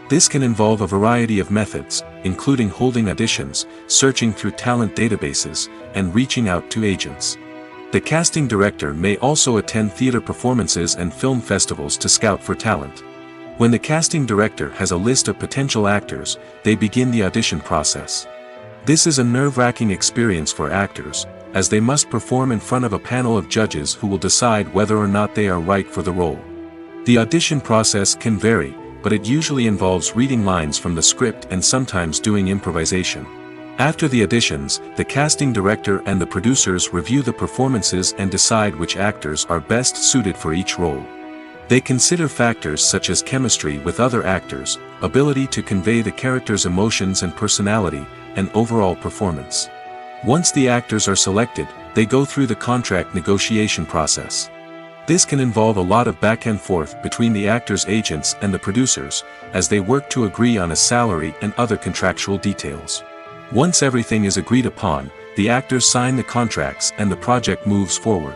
This can involve a variety of methods, including holding auditions, searching through talent databases, and reaching out to agents. The casting director may also attend theater performances and film festivals to scout for talent. When the casting director has a list of potential actors, they begin the audition process. This is a nerve-wracking experience for actors, as they must perform in front of a panel of judges who will decide whether or not they are right for the role. The audition process can vary, but it usually involves reading lines from the script and sometimes doing improvisation. After the auditions, the casting director and the producers review the performances and decide which actors are best suited for each role. They consider factors such as chemistry with other actors, ability to convey the character's emotions and personality, and overall performance. Once the actors are selected, they go through the contract negotiation process. This can involve a lot of back and forth between the actors' agents and the producers, as they work to agree on a salary and other contractual details. Once everything is agreed upon, the actors sign the contracts and the project moves forward.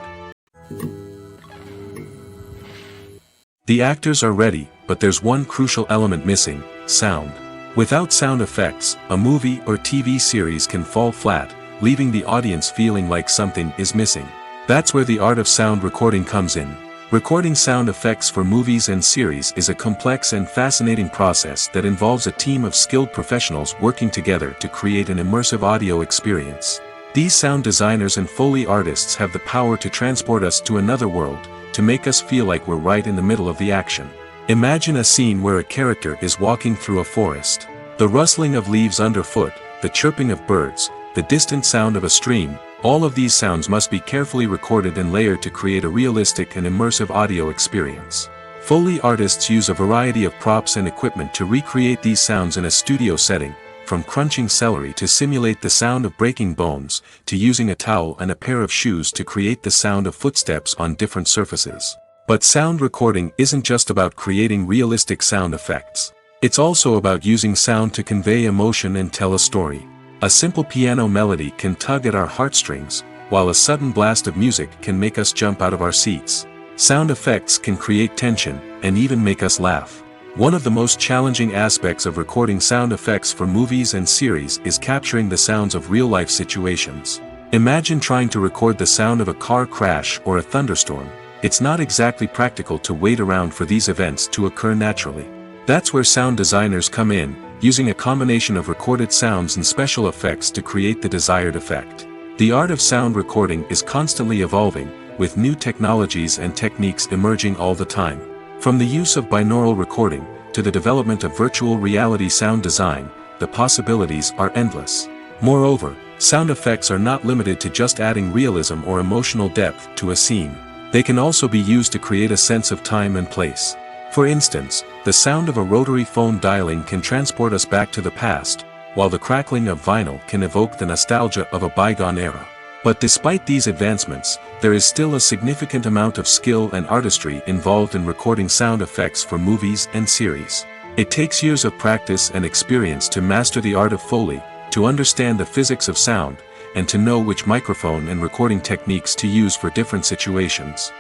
The actors are ready, but there's one crucial element missing: sound. Without sound effects, a movie or TV series can fall flat, leaving the audience feeling like something is missing. That's where the art of sound recording comes in. Recording sound effects for movies and series is a complex and fascinating process that involves a team of skilled professionals working together to create an immersive audio experience. These sound designers and Foley artists have the power to transport us to another world, to make us feel like we're right in the middle of the action. Imagine a scene where a character is walking through a forest. The rustling of leaves underfoot, the chirping of birds, the distant sound of a stream, all of these sounds must be carefully recorded and layered to create a realistic and immersive audio experience. Foley artists use a variety of props and equipment to recreate these sounds in a studio setting, from crunching celery to simulate the sound of breaking bones, to using a towel and a pair of shoes to create the sound of footsteps on different surfaces. But sound recording isn't just about creating realistic sound effects. It's also about using sound to convey emotion and tell a story. A simple piano melody can tug at our heartstrings, while a sudden blast of music can make us jump out of our seats. Sound effects can create tension, and even make us laugh. One of the most challenging aspects of recording sound effects for movies and series is capturing the sounds of real-life situations. Imagine trying to record the sound of a car crash or a thunderstorm. It's not exactly practical to wait around for these events to occur naturally. That's where sound designers come in, using a combination of recorded sounds and special effects to create the desired effect. The art of sound recording is constantly evolving, with new technologies and techniques emerging all the time. From the use of binaural recording, to the development of virtual reality sound design, the possibilities are endless. Moreover, sound effects are not limited to just adding realism or emotional depth to a scene. They can also be used to create a sense of time and place. For instance, the sound of a rotary phone dialing can transport us back to the past, while the crackling of vinyl can evoke the nostalgia of a bygone era. But despite these advancements, there is still a significant amount of skill and artistry involved in recording sound effects for movies and series. It takes years of practice and experience to master the art of Foley, to understand the physics of sound, and to know which microphone and recording techniques to use for different situations.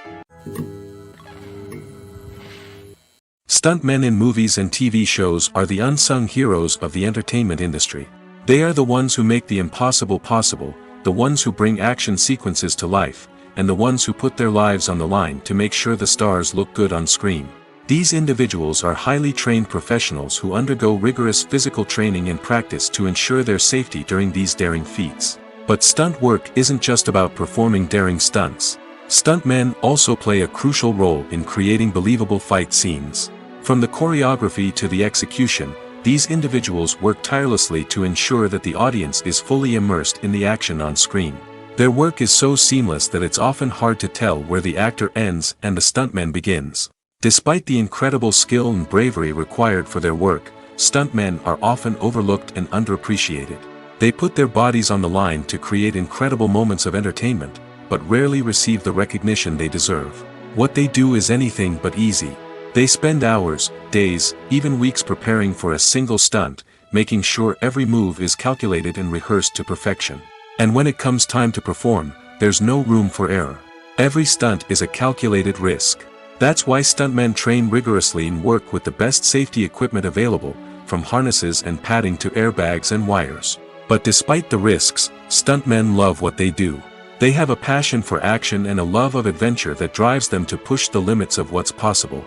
Stuntmen in movies and TV shows are the unsung heroes of the entertainment industry. They are the ones who make the impossible possible, the ones who bring action sequences to life, and the ones who put their lives on the line to make sure the stars look good on screen. These individuals are highly trained professionals who undergo rigorous physical training and practice to ensure their safety during these daring feats. But stunt work isn't just about performing daring stunts. Stuntmen also play a crucial role in creating believable fight scenes. From the choreography to the execution, these individuals work tirelessly to ensure that the audience is fully immersed in the action on screen. Their work is so seamless that it's often hard to tell where the actor ends and the stuntman begins. Despite the incredible skill and bravery required for their work, stuntmen are often overlooked and underappreciated. They put their bodies on the line to create incredible moments of entertainment, but rarely receive the recognition they deserve. What they do is anything but easy. They spend hours, days, even weeks preparing for a single stunt, making sure every move is calculated and rehearsed to perfection. And when it comes time to perform, there's no room for error. Every stunt is a calculated risk. That's why stuntmen train rigorously and work with the best safety equipment available, from harnesses and padding to airbags and wires. But despite the risks, stuntmen love what they do. They have a passion for action and a love of adventure that drives them to push the limits of what's possible.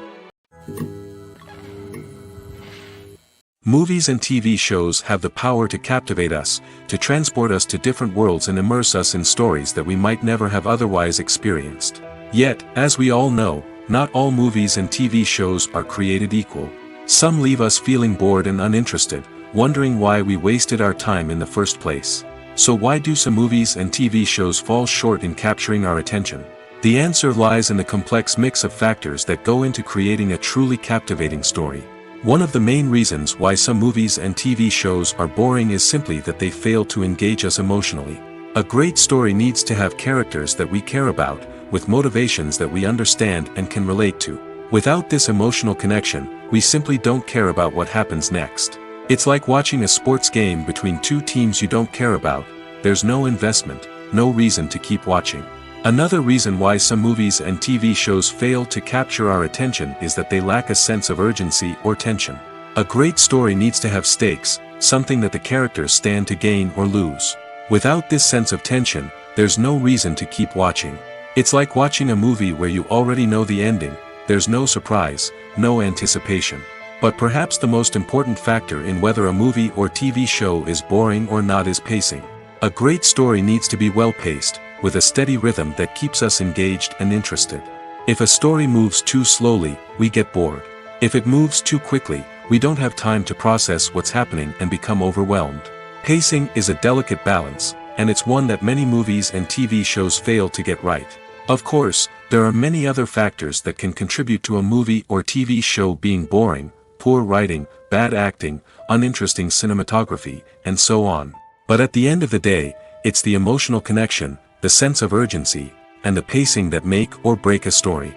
Movies and TV shows have the power to captivate us, to transport us to different worlds and immerse us in stories that we might never have otherwise experienced. Yet, as we all know, not all movies and TV shows are created equal. Some leave us feeling bored and uninterested, wondering why we wasted our time in the first place. So why do some movies and TV shows fall short in capturing our attention? The answer lies in the complex mix of factors that go into creating a truly captivating story. One of the main reasons why some movies and TV shows are boring is simply that they fail to engage us emotionally. A great story needs to have characters that we care about, with motivations that we understand and can relate to. Without this emotional connection, we simply don't care about what happens next. It's like watching a sports game between two teams you don't care about. There's no investment, no reason to keep watching. Another reason why some movies and TV shows fail to capture our attention is that they lack a sense of urgency or tension. A great story needs to have stakes, something that the characters stand to gain or lose. Without this sense of tension, there's no reason to keep watching. It's like watching a movie where you already know the ending. There's no surprise, no anticipation. But perhaps the most important factor in whether a movie or TV show is boring or not is pacing. A great story needs to be well-paced, with a steady rhythm that keeps us engaged and interested. If a story moves too slowly, we get bored. If it moves too quickly, we don't have time to process what's happening and become overwhelmed. Pacing is a delicate balance, and it's one that many movies and TV shows fail to get right. Of course, there are many other factors that can contribute to a movie or TV show being boring: poor writing, bad acting, uninteresting cinematography, and so on. But at the end of the day, it's the emotional connection, the sense of urgency, and the pacing that make or break a story.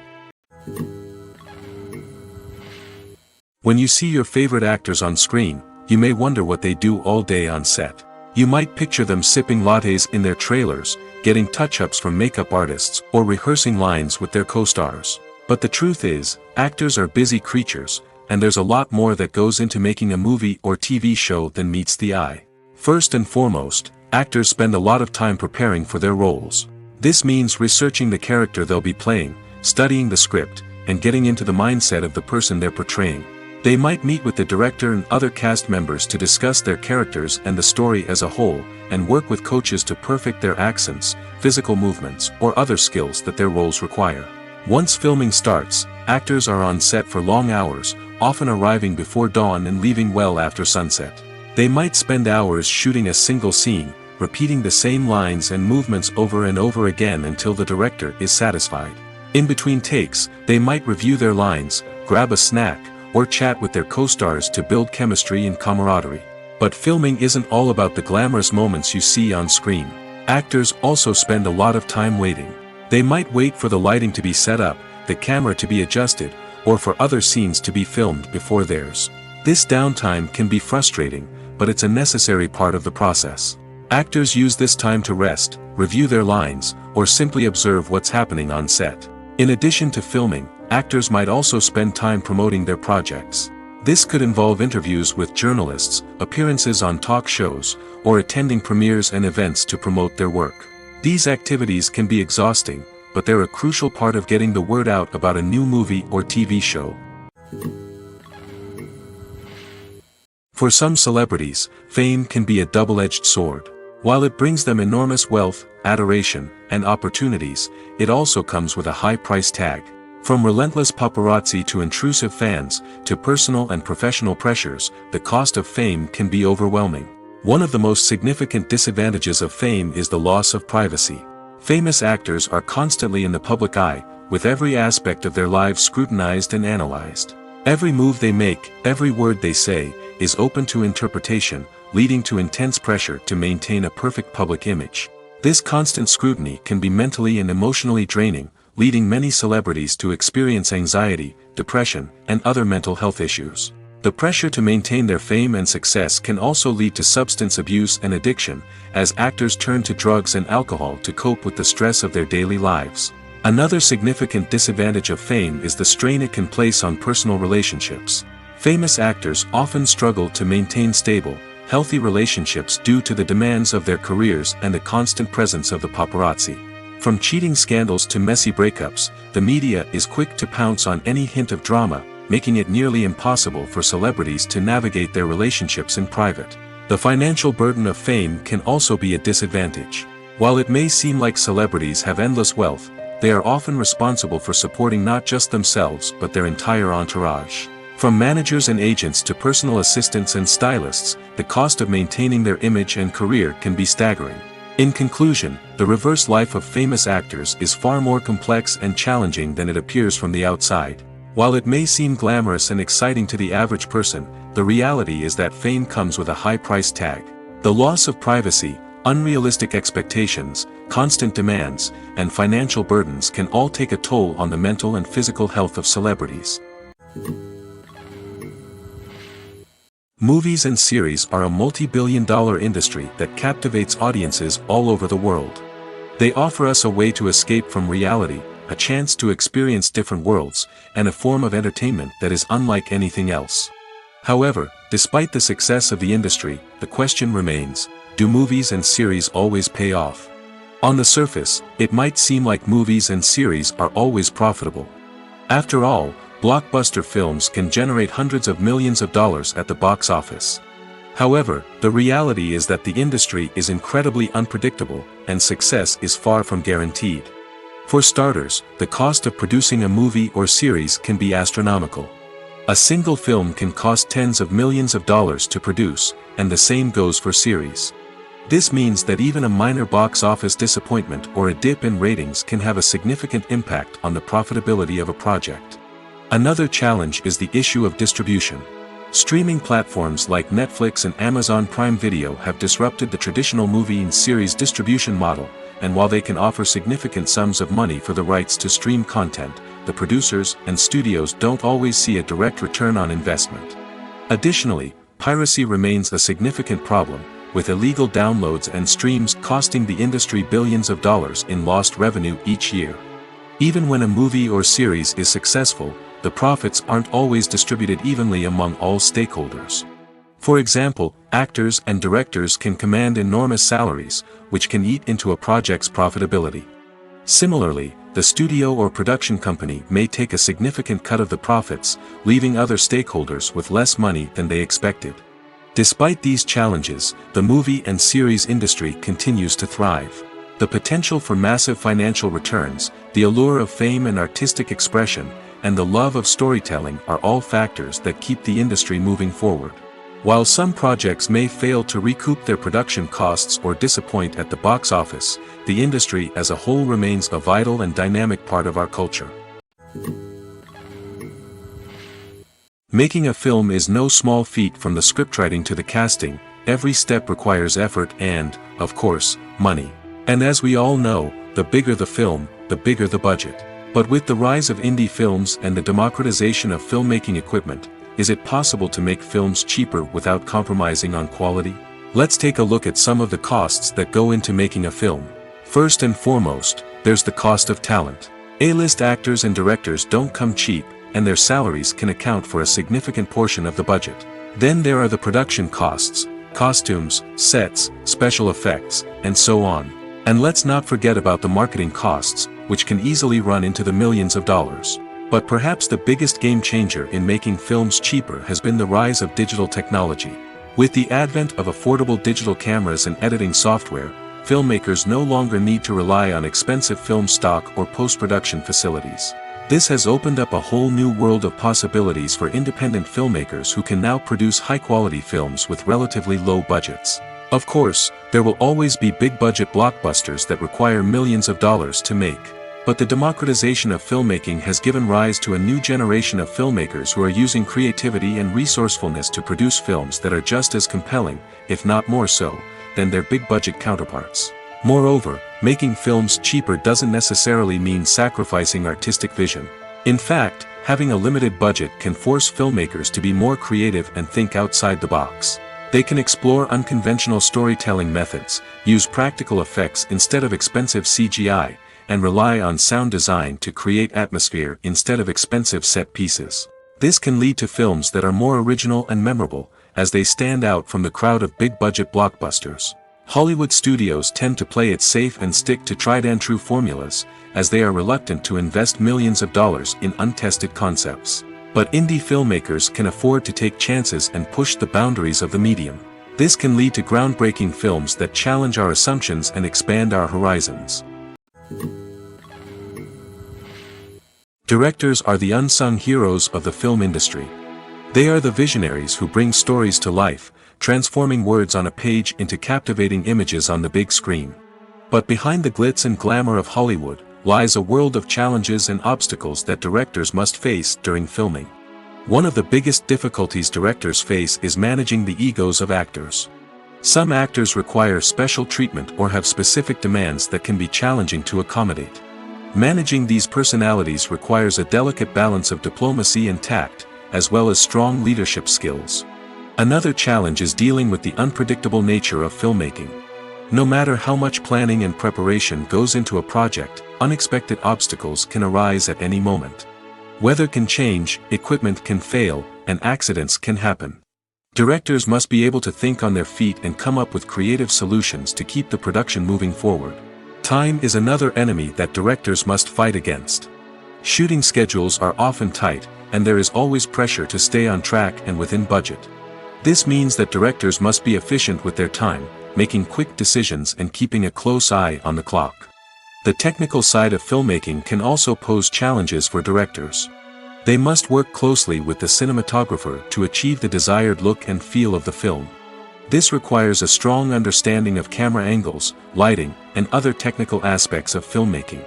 When you see your favorite actors on screen, you may wonder what they do all day on set. You might picture them sipping lattes in their trailers, getting touch-ups from makeup artists, or rehearsing lines with their co-stars. But the truth is, actors are busy creatures, and there's a lot more that goes into making a movie or TV show than meets the eye. First and foremost, actors spend a lot of time preparing for their roles. This means researching the character they'll be playing, studying the script, and getting into the mindset of the person they're portraying. They might meet with the director and other cast members to discuss their characters and the story as a whole, and work with coaches to perfect their accents, physical movements, or other skills that their roles require. Once filming starts, actors are on set for long hours, often arriving before dawn and leaving well after sunset. They might spend hours shooting a single scene, repeating the same lines and movements over and over again until the director is satisfied. In between takes, they might review their lines, grab a snack, or chat with their co-stars to build chemistry and camaraderie. But filming isn't all about the glamorous moments you see on screen. Actors also spend a lot of time waiting. They might wait for the lighting to be set up, the camera to be adjusted, or for other scenes to be filmed before theirs. This downtime can be frustrating, but it's a necessary part of the process. Actors use this time to rest, review their lines, or simply observe what's happening on set. In addition to filming, actors might also spend time promoting their projects. This could involve interviews with journalists, appearances on talk shows, or attending premieres and events to promote their work. These activities can be exhausting, but they're a crucial part of getting the word out about a new movie or TV show. For some celebrities, fame can be a double-edged sword. While it brings them enormous wealth, adoration, and opportunities, it also comes with a high price tag. From relentless paparazzi to intrusive fans, to personal and professional pressures, the cost of fame can be overwhelming. One of the most significant disadvantages of fame is the loss of privacy. Famous actors are constantly in the public eye, with every aspect of their lives scrutinized and analyzed. Every move they make, every word they say, is open to interpretation, leading to intense pressure to maintain a perfect public image. This constant scrutiny can be mentally and emotionally draining, leading many celebrities to experience anxiety, depression, and other mental health issues. The pressure to maintain their fame and success can also lead to substance abuse and addiction, as actors turn to drugs and alcohol to cope with the stress of their daily lives. Another significant disadvantage of fame is the strain it can place on personal relationships. Famous actors often struggle to maintain stable, healthy relationships due to the demands of their careers and the constant presence of the paparazzi. From cheating scandals to messy breakups, the media is quick to pounce on any hint of drama, making it nearly impossible for celebrities to navigate their relationships in private. The financial burden of fame can also be a disadvantage. While it may seem like celebrities have endless wealth, they are often responsible for supporting not just themselves but their entire entourage. From managers and agents to personal assistants and stylists, the cost of maintaining their image and career can be staggering. In conclusion, the reverse life of famous actors is far more complex and challenging than it appears from the outside. While it may seem glamorous and exciting to the average person, the reality is that fame comes with a high price tag. The loss of privacy, unrealistic expectations, constant demands, and financial burdens can all take a toll on the mental and physical health of celebrities. Movies and series are a multi-billion-dollar industry that captivates audiences all over the world. They offer us a way to escape from reality, a chance to experience different worlds, and a form of entertainment that is unlike anything else. However, despite the success of the industry, the question remains, do movies and series always pay off? On the surface, it might seem like movies and series are always profitable. After all, blockbuster films can generate hundreds of millions of dollars at the box office. However, the reality is that the industry is incredibly unpredictable, and success is far from guaranteed. For starters, the cost of producing a movie or series can be astronomical. A single film can cost tens of millions of dollars to produce, and the same goes for series. This means that even a minor box office disappointment or a dip in ratings can have a significant impact on the profitability of a project. Another challenge is the issue of distribution. Streaming platforms like Netflix and Amazon Prime Video have disrupted the traditional movie and series distribution model, and while they can offer significant sums of money for the rights to stream content, the producers and studios don't always see a direct return on investment. Additionally, piracy remains a significant problem, with illegal downloads and streams costing the industry billions of dollars in lost revenue each year. Even when a movie or series is successful, the profits aren't always distributed evenly among all stakeholders. For example, actors and directors can command enormous salaries, which can eat into a project's profitability. Similarly, the studio or production company may take a significant cut of the profits, leaving other stakeholders with less money than they expected. Despite these challenges, the movie and series industry continues to thrive. The potential for massive financial returns, the allure of fame and artistic expression, and the love of storytelling are all factors that keep the industry moving forward. While some projects may fail to recoup their production costs or disappoint at the box office, the industry as a whole remains a vital and dynamic part of our culture. Making a film is no small feat. From the scriptwriting to the casting, every step requires effort and, of course, money. And as we all know, the bigger the film, the bigger the budget. But with the rise of indie films and the democratization of filmmaking equipment, is it possible to make films cheaper without compromising on quality? Let's take a look at some of the costs that go into making a film. First and foremost, there's the cost of talent. A-list actors and directors don't come cheap, and their salaries can account for a significant portion of the budget. Then there are the production costs, costumes, sets, special effects, and so on. And let's not forget about the marketing costs, which can easily run into the millions of dollars. But perhaps the biggest game changer in making films cheaper has been the rise of digital technology. With the advent of affordable digital cameras and editing software, filmmakers no longer need to rely on expensive film stock or post-production facilities. This has opened up a whole new world of possibilities for independent filmmakers who can now produce high-quality films with relatively low budgets. Of course, there will always be big-budget blockbusters that require millions of dollars to make. But the democratization of filmmaking has given rise to a new generation of filmmakers who are using creativity and resourcefulness to produce films that are just as compelling, if not more so, than their big-budget counterparts. Moreover, making films cheaper doesn't necessarily mean sacrificing artistic vision. In fact, having a limited budget can force filmmakers to be more creative and think outside the box. They can explore unconventional storytelling methods, use practical effects instead of expensive CGI, and rely on sound design to create atmosphere instead of expensive set pieces. This can lead to films that are more original and memorable, as they stand out from the crowd of big-budget blockbusters. Hollywood studios tend to play it safe and stick to tried-and-true formulas, as they are reluctant to invest millions of dollars in untested concepts. But indie filmmakers can afford to take chances and push the boundaries of the medium. This can lead to groundbreaking films that challenge our assumptions and expand our horizons. Directors are the unsung heroes of the film industry. They are the visionaries who bring stories to life, transforming words on a page into captivating images on the big screen. But behind the glitz and glamour of Hollywood lies a world of challenges and obstacles that directors must face during filming. One of the biggest difficulties directors face is managing the egos of actors. Some actors require special treatment or have specific demands that can be challenging to accommodate. Managing these personalities requires a delicate balance of diplomacy and tact, as well as strong leadership skills. Another challenge is dealing with the unpredictable nature of filmmaking. No matter how much planning and preparation goes into a project, unexpected obstacles can arise at any moment. Weather can change, equipment can fail, and accidents can happen. Directors must be able to think on their feet and come up with creative solutions to keep the production moving forward. Time is another enemy that directors must fight against. Shooting schedules are often tight, and there is always pressure to stay on track and within budget. This means that directors must be efficient with their time, making quick decisions and keeping a close eye on the clock. The technical side of filmmaking can also pose challenges for directors. They must work closely with the cinematographer to achieve the desired look and feel of the film. This requires a strong understanding of camera angles, lighting, and other technical aspects of filmmaking.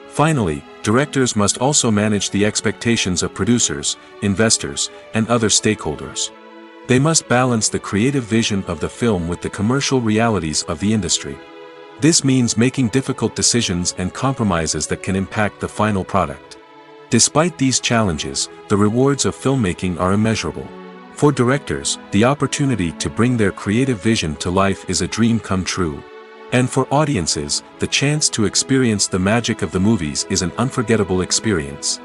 Finally, directors must also manage the expectations of producers, investors, and other stakeholders. They must balance the creative vision of the film with the commercial realities of the industry. This means making difficult decisions and compromises that can impact the final product. Despite these challenges, the rewards of filmmaking are immeasurable. For directors, the opportunity to bring their creative vision to life is a dream come true. And for audiences, the chance to experience the magic of the movies is an unforgettable experience.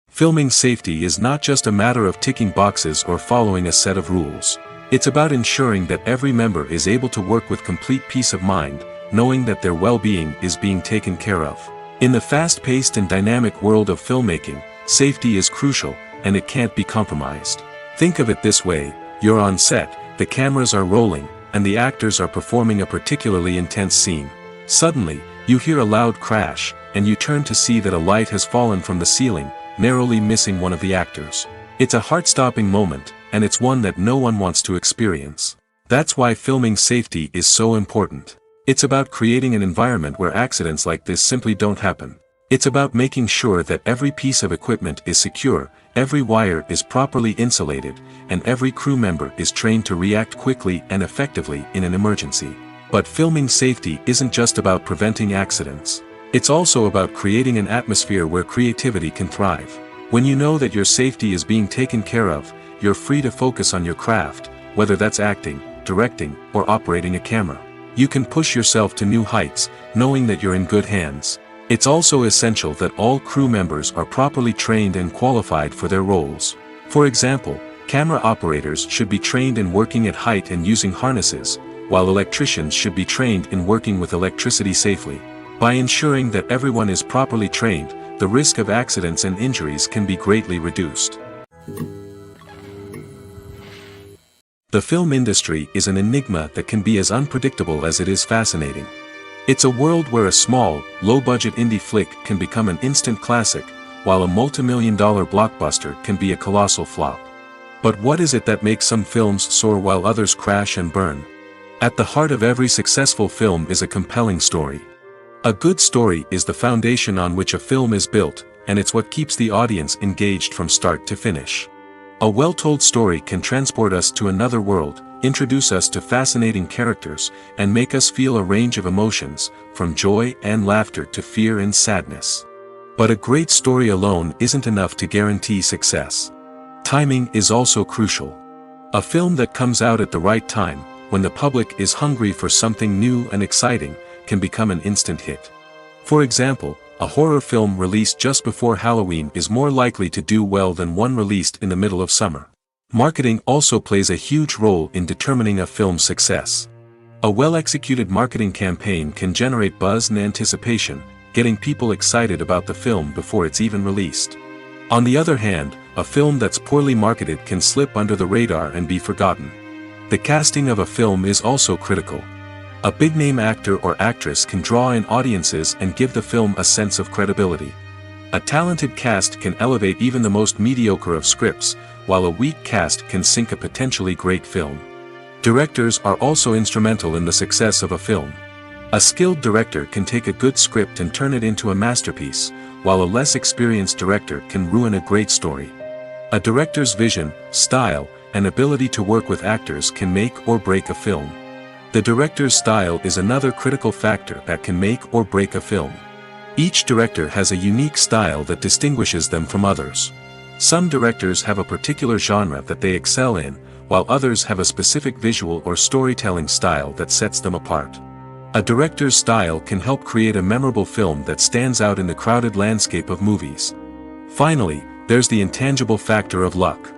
Filming safety is not just a matter of ticking boxes or following a set of rules. It's about ensuring that every member is able to work with complete peace of mind, knowing that their well-being is being taken care of. In the fast-paced and dynamic world of filmmaking, safety is crucial, and it can't be compromised. Think of it this way: you're on set, the cameras are rolling, and the actors are performing a particularly intense scene. Suddenly, you hear a loud crash, and you turn to see that a light has fallen from the ceiling, narrowly missing one of the actors. It's a heart-stopping moment, and it's one that no one wants to experience. That's why filming safety is so important. It's about creating an environment where accidents like this simply don't happen. It's about making sure that every piece of equipment is secure, every wire is properly insulated, and every crew member is trained to react quickly and effectively in an emergency. But filming safety isn't just about preventing accidents. It's also about creating an atmosphere where creativity can thrive. When you know that your safety is being taken care of, you're free to focus on your craft, whether that's acting, directing, or operating a camera. You can push yourself to new heights, knowing that you're in good hands. It's also essential that all crew members are properly trained and qualified for their roles. For example, camera operators should be trained in working at height and using harnesses, while electricians should be trained in working with electricity safely. By ensuring that everyone is properly trained, the risk of accidents and injuries can be greatly reduced. The film industry is an enigma that can be as unpredictable as it is fascinating. It's a world where a small, low-budget indie flick can become an instant classic, while a multi-million-dollar blockbuster can be a colossal flop. But what is it that makes some films soar while others crash and burn? At the heart of every successful film is a compelling story. A good story is the foundation on which a film is built, and it's what keeps the audience engaged from start to finish. A well-told story can transport us to another world, introduce us to fascinating characters, and make us feel a range of emotions, from joy and laughter to fear and sadness. But a great story alone isn't enough to guarantee success. Timing is also crucial. A film that comes out at the right time, when the public is hungry for something new and exciting, can become an instant hit. For example, a horror film released just before Halloween is more likely to do well than one released in the middle of summer. Marketing also plays a huge role in determining a film's success. A well-executed marketing campaign can generate buzz and anticipation, getting people excited about the film before it's even released. On the other hand, a film that's poorly marketed can slip under the radar and be forgotten. The casting of a film is also critical. A big-name actor or actress can draw in audiences and give the film a sense of credibility. A talented cast can elevate even the most mediocre of scripts, while a weak cast can sink a potentially great film. Directors are also instrumental in the success of a film. A skilled director can take a good script and turn it into a masterpiece, while a less experienced director can ruin a great story. A director's vision, style, and ability to work with actors can make or break a film. The director's style is another critical factor that can make or break a film. Each director has a unique style that distinguishes them from others. Some directors have a particular genre that they excel in, while others have a specific visual or storytelling style that sets them apart. A director's style can help create a memorable film that stands out in the crowded landscape of movies. Finally, there's the intangible factor of luck.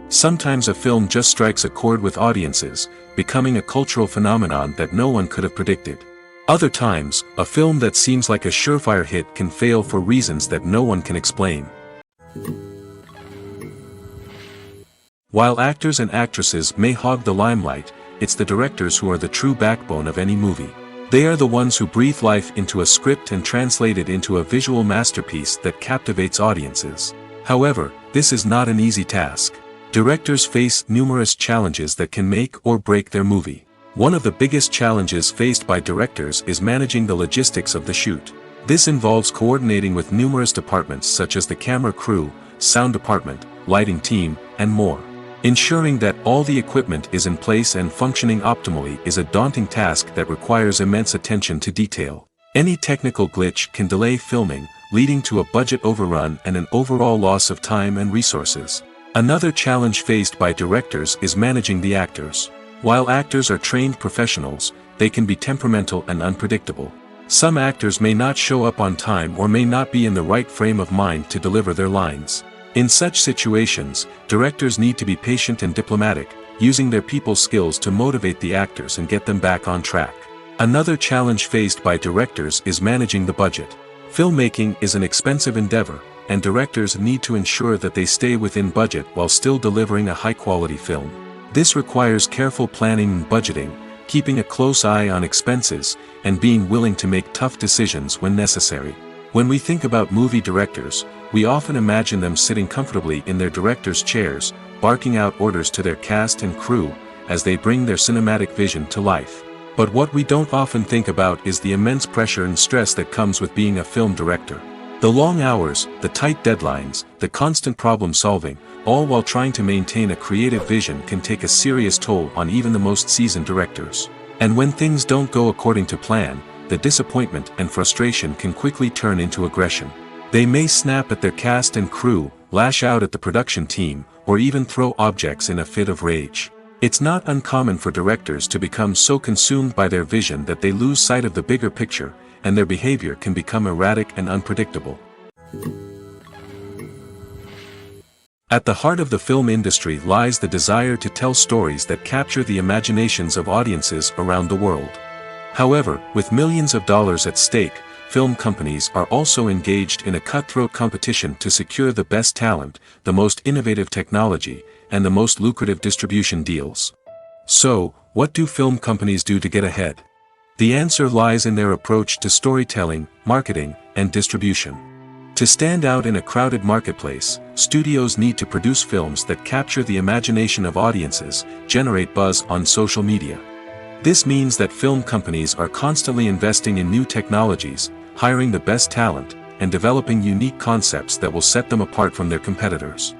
Sometimes a film just strikes a chord with audiences, becoming a cultural phenomenon that no one could have predicted. Other times, a film that seems like a surefire hit can fail for reasons that no one can explain. While actors and actresses may hog the limelight, it's the directors who are the true backbone of any movie. They are the ones who breathe life into a script and translate it into a visual masterpiece that captivates audiences. However, this is not an easy task. Directors face numerous challenges that can make or break their movie. One of the biggest challenges faced by directors is managing the logistics of the shoot. This involves coordinating with numerous departments such as the camera crew, sound department, lighting team, and more. Ensuring that all the equipment is in place and functioning optimally is a daunting task that requires immense attention to detail. Any technical glitch can delay filming, leading to a budget overrun and an overall loss of time and resources. Another challenge faced by directors is managing the actors. While actors are trained professionals, they can be temperamental and unpredictable. Some actors may not show up on time or may not be in the right frame of mind to deliver their lines. In such situations, directors need to be patient and diplomatic, using their people skills to motivate the actors and get them back on track. Another challenge faced by directors is managing the budget. Filmmaking is an expensive endeavor, and directors need to ensure that they stay within budget while still delivering a high-quality film. This requires careful planning and budgeting, keeping a close eye on expenses, and being willing to make tough decisions when necessary. When we think about movie directors, we often imagine them sitting comfortably in their director's chairs, barking out orders to their cast and crew, as they bring their cinematic vision to life. But what we don't often think about is the immense pressure and stress that comes with being a film director. The long hours, the tight deadlines, the constant problem-solving, all while trying to maintain a creative vision can take a serious toll on even the most seasoned directors. And when things don't go according to plan, the disappointment and frustration can quickly turn into aggression. They may snap at their cast and crew, lash out at the production team, or even throw objects in a fit of rage. It's not uncommon for directors to become so consumed by their vision that they lose sight of the bigger picture, and their behavior can become erratic and unpredictable. At the heart of the film industry lies the desire to tell stories that capture the imaginations of audiences around the world. However, with millions of dollars at stake, film companies are also engaged in a cutthroat competition to secure the best talent, the most innovative technology, and the most lucrative distribution deals. So, what do film companies do to get ahead? The answer lies in their approach to storytelling, marketing, and distribution. To stand out in a crowded marketplace, studios need to produce films that capture the imagination of audiences, generate buzz on social media. This means that film companies are constantly investing in new technologies, hiring the best talent, and developing unique concepts that will set them apart from their competitors.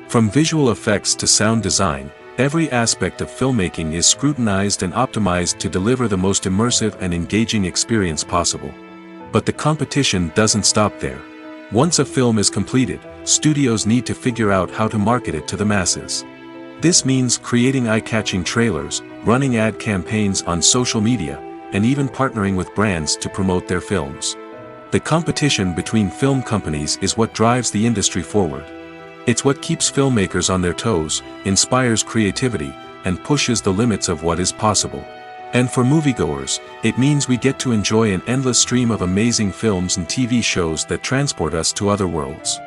From visual effects to sound design, every aspect of filmmaking is scrutinized and optimized to deliver the most immersive and engaging experience possible. But the competition doesn't stop there. Once a film is completed, studios need to figure out how to market it to the masses. This means creating eye-catching trailers, running ad campaigns on social media, and even partnering with brands to promote their films. The competition between film companies is what drives the industry forward. It's what keeps filmmakers on their toes, inspires creativity, and pushes the limits of what is possible. And for moviegoers, it means we get to enjoy an endless stream of amazing films and TV shows that transport us to other worlds.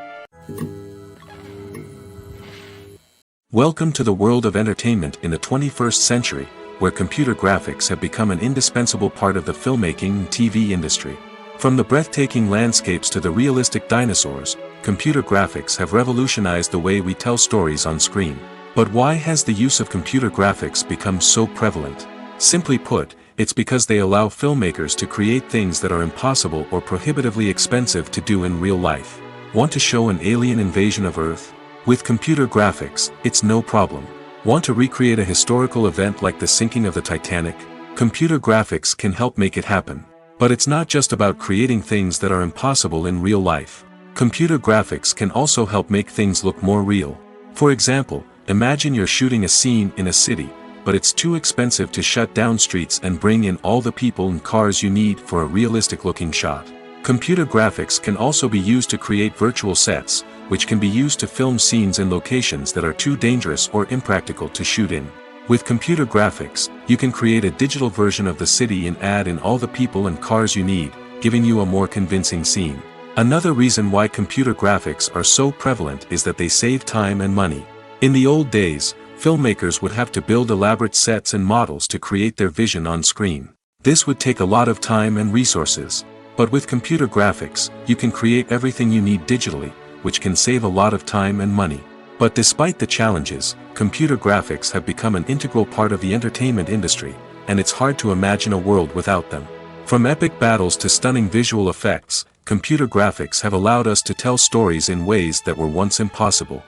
Welcome to the world of entertainment in the 21st century, where computer graphics have become an indispensable part of the filmmaking and TV industry. From the breathtaking landscapes to the realistic dinosaurs, computer graphics have revolutionized the way we tell stories on screen. But why has the use of computer graphics become so prevalent? Simply put, it's because they allow filmmakers to create things that are impossible or prohibitively expensive to do in real life. Want to show an alien invasion of Earth? With computer graphics, it's no problem. Want to recreate a historical event like the sinking of the Titanic? Computer graphics can help make it happen. But it's not just about creating things that are impossible in real life. Computer graphics can also help make things look more real. For example, imagine you're shooting a scene in a city, but it's too expensive to shut down streets and bring in all the people and cars you need for a realistic-looking shot. Computer graphics can also be used to create virtual sets, which can be used to film scenes in locations that are too dangerous or impractical to shoot in. With computer graphics, you can create a digital version of the city and add in all the people and cars you need, giving you a more convincing scene. Another reason why computer graphics are so prevalent is that they save time and money. In the old days, filmmakers would have to build elaborate sets and models to create their vision on screen. This would take a lot of time and resources. But with computer graphics, you can create everything you need digitally, which can save a lot of time and money. But despite the challenges, computer graphics have become an integral part of the entertainment industry, and it's hard to imagine a world without them. From epic battles to stunning visual effects, computer graphics have allowed us to tell stories in ways that were once impossible.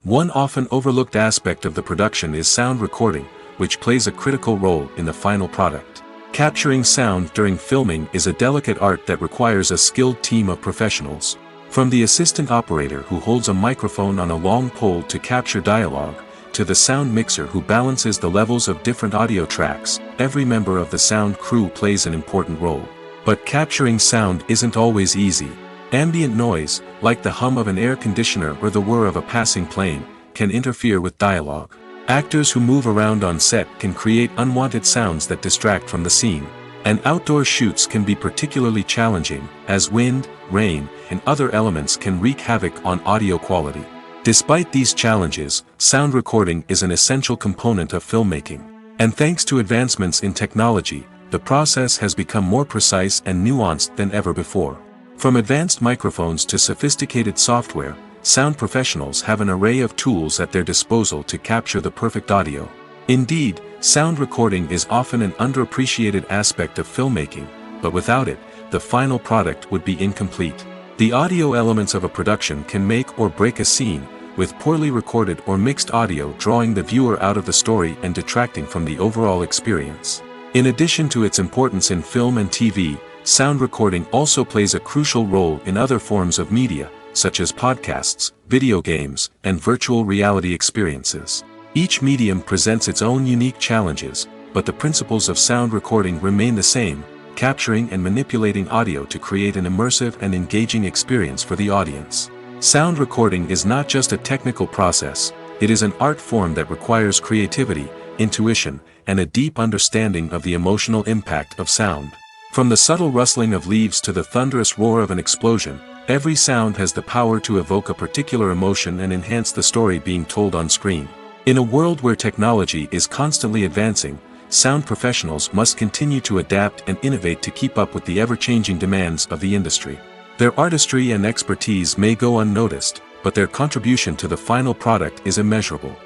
One often overlooked aspect of the production is sound recording, which plays a critical role in the final product. Capturing sound during filming is a delicate art that requires a skilled team of professionals. From the assistant operator who holds a microphone on a long pole to capture dialogue, to the sound mixer who balances the levels of different audio tracks, every member of the sound crew plays an important role. But capturing sound isn't always easy. Ambient noise, like the hum of an air conditioner or the whir of a passing plane, can interfere with dialogue. Actors who move around on set can create unwanted sounds that distract from the scene. And outdoor shoots can be particularly challenging, as wind, rain, and other elements can wreak havoc on audio quality. Despite these challenges, sound recording is an essential component of filmmaking. And thanks to advancements in technology, the process has become more precise and nuanced than ever before. From advanced microphones to sophisticated software, sound professionals have an array of tools at their disposal to capture the perfect audio. Indeed, sound recording is often an underappreciated aspect of filmmaking, but without it, the final product would be incomplete. The audio elements of a production can make or break a scene, with poorly recorded or mixed audio drawing the viewer out of the story and detracting from the overall experience. In addition to its importance in film and TV, sound recording also plays a crucial role in other forms of media, such as podcasts, video games, and virtual reality experiences. Each medium presents its own unique challenges, but the principles of sound recording remain the same, capturing and manipulating audio to create an immersive and engaging experience for the audience. Sound recording is not just a technical process, it is an art form that requires creativity, intuition, and a deep understanding of the emotional impact of sound. From the subtle rustling of leaves to the thunderous roar of an explosion, every sound has the power to evoke a particular emotion and enhance the story being told on screen. In a world where technology is constantly advancing, sound professionals must continue to adapt and innovate to keep up with the ever-changing demands of the industry. Their artistry and expertise may go unnoticed, but their contribution to the final product is immeasurable.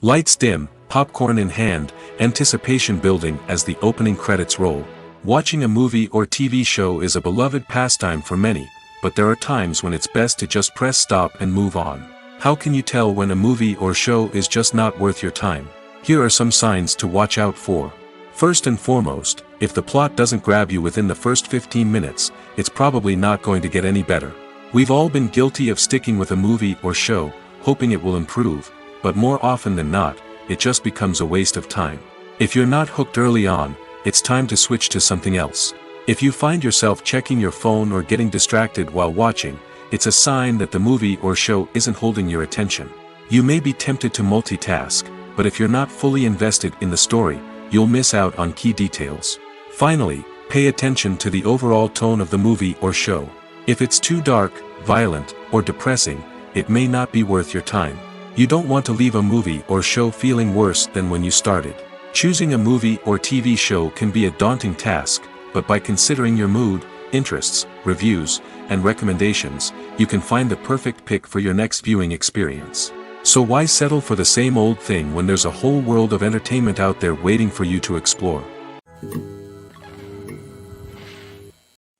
Lights dim, popcorn in hand, anticipation building as the opening credits roll. Watching a movie or TV show is a beloved pastime for many, but there are times when it's best to just press stop and move on. How can you tell when a movie or show is just not worth your time? Here are some signs to watch out for. First and foremost, if the plot doesn't grab you within the first 15 minutes, it's probably not going to get any better. We've all been guilty of sticking with a movie or show, hoping it will improve, but more often than not, it just becomes a waste of time. If you're not hooked early on, it's time to switch to something else. If you find yourself checking your phone or getting distracted while watching, it's a sign that the movie or show isn't holding your attention. You may be tempted to multitask, but if you're not fully invested in the story, you'll miss out on key details. Finally, pay attention to the overall tone of the movie or show. If it's too dark, violent, or depressing, it may not be worth your time. You don't want to leave a movie or show feeling worse than when you started. Choosing a movie or TV show can be a daunting task, but by considering your mood, interests, reviews, and recommendations, you can find the perfect pick for your next viewing experience. So why settle for the same old thing when there's a whole world of entertainment out there waiting for you to explore?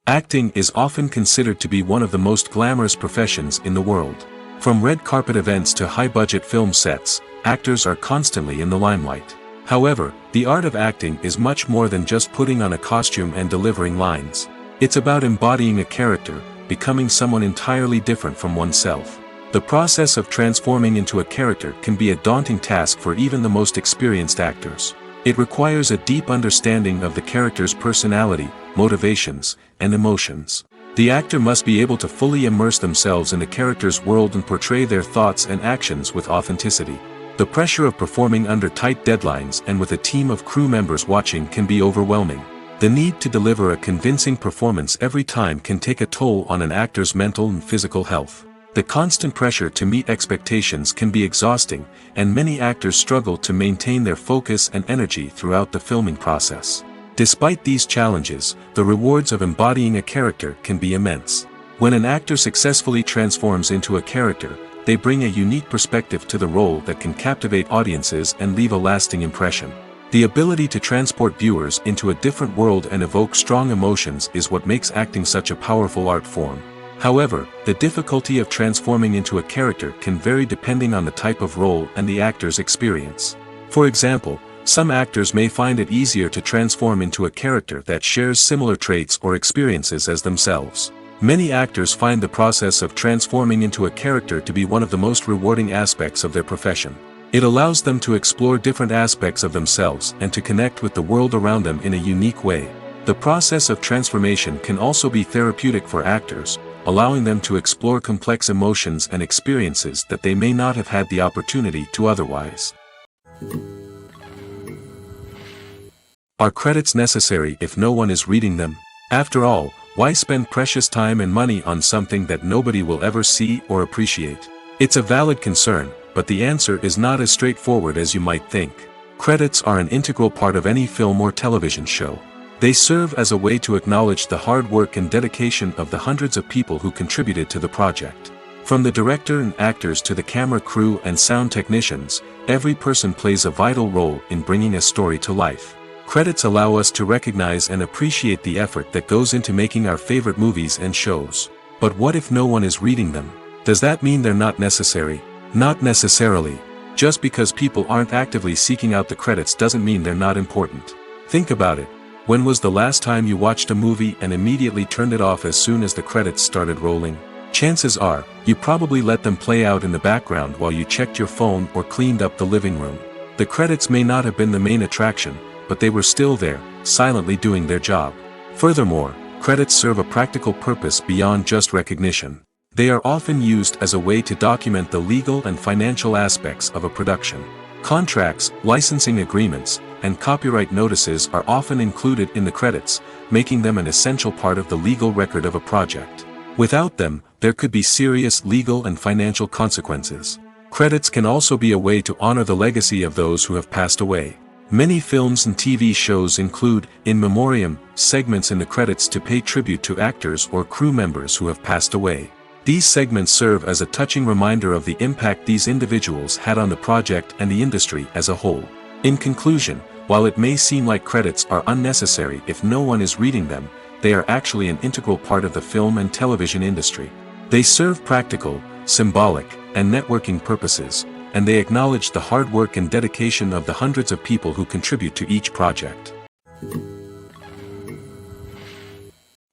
Acting is often considered to be one of the most glamorous professions in the world. From red carpet events to high-budget film sets, actors are constantly in the limelight. However, the art of acting is much more than just putting on a costume and delivering lines. It's about embodying a character, becoming someone entirely different from oneself. The process of transforming into a character can be a daunting task for even the most experienced actors. It requires a deep understanding of the character's personality, motivations, and emotions. The actor must be able to fully immerse themselves in the character's world and portray their thoughts and actions with authenticity. The pressure of performing under tight deadlines and with a team of crew members watching can be overwhelming. The need to deliver a convincing performance every time can take a toll on an actor's mental and physical health. The constant pressure to meet expectations can be exhausting, and many actors struggle to maintain their focus and energy throughout the filming process. Despite these challenges, the rewards of embodying a character can be immense. When an actor successfully transforms into a character, they bring a unique perspective to the role that can captivate audiences and leave a lasting impression. The ability to transport viewers into a different world and evoke strong emotions is what makes acting such a powerful art form. However, the difficulty of transforming into a character can vary depending on the type of role and the actor's experience. For example, some actors may find it easier to transform into a character that shares similar traits or experiences as themselves. Many actors find the process of transforming into a character to be one of the most rewarding aspects of their profession. It allows them to explore different aspects of themselves and to connect with the world around them in a unique way. The process of transformation can also be therapeutic for actors, allowing them to explore complex emotions and experiences that they may not have had the opportunity to otherwise. Are credits necessary if no one is reading them? After all, why spend precious time and money on something that nobody will ever see or appreciate? It's a valid concern, but the answer is not as straightforward as you might think. Credits are an integral part of any film or television show. They serve as a way to acknowledge the hard work and dedication of the hundreds of people who contributed to the project. From the director and actors to the camera crew and sound technicians, every person plays a vital role in bringing a story to life. Credits allow us to recognize and appreciate the effort that goes into making our favorite movies and shows. But what if no one is reading them? Does that mean they're not necessary? Not necessarily. Just because people aren't actively seeking out the credits doesn't mean they're not important. Think about it. When was the last time you watched a movie and immediately turned it off as soon as the credits started rolling? Chances are, you probably let them play out in the background while you checked your phone or cleaned up the living room. The credits may not have been the main attraction, but they were still there, silently doing their job. Furthermore, credits serve a practical purpose beyond just recognition. They are often used as a way to document the legal and financial aspects of a production. Contracts, licensing agreements, and copyright notices are often included in the credits, making them an essential part of the legal record of a project. Without them, there could be serious legal and financial consequences. Credits can also be a way to honor the legacy of those who have passed away. Many films and TV shows include, in memoriam, segments in the credits to pay tribute to actors or crew members who have passed away. These segments serve as a touching reminder of the impact these individuals had on the project and the industry as a whole. In conclusion, while it may seem like credits are unnecessary if no one is reading them, they are actually an integral part of the film and television industry. They serve practical, symbolic, and networking purposes, and they acknowledge the hard work and dedication of the hundreds of people who contribute to each project.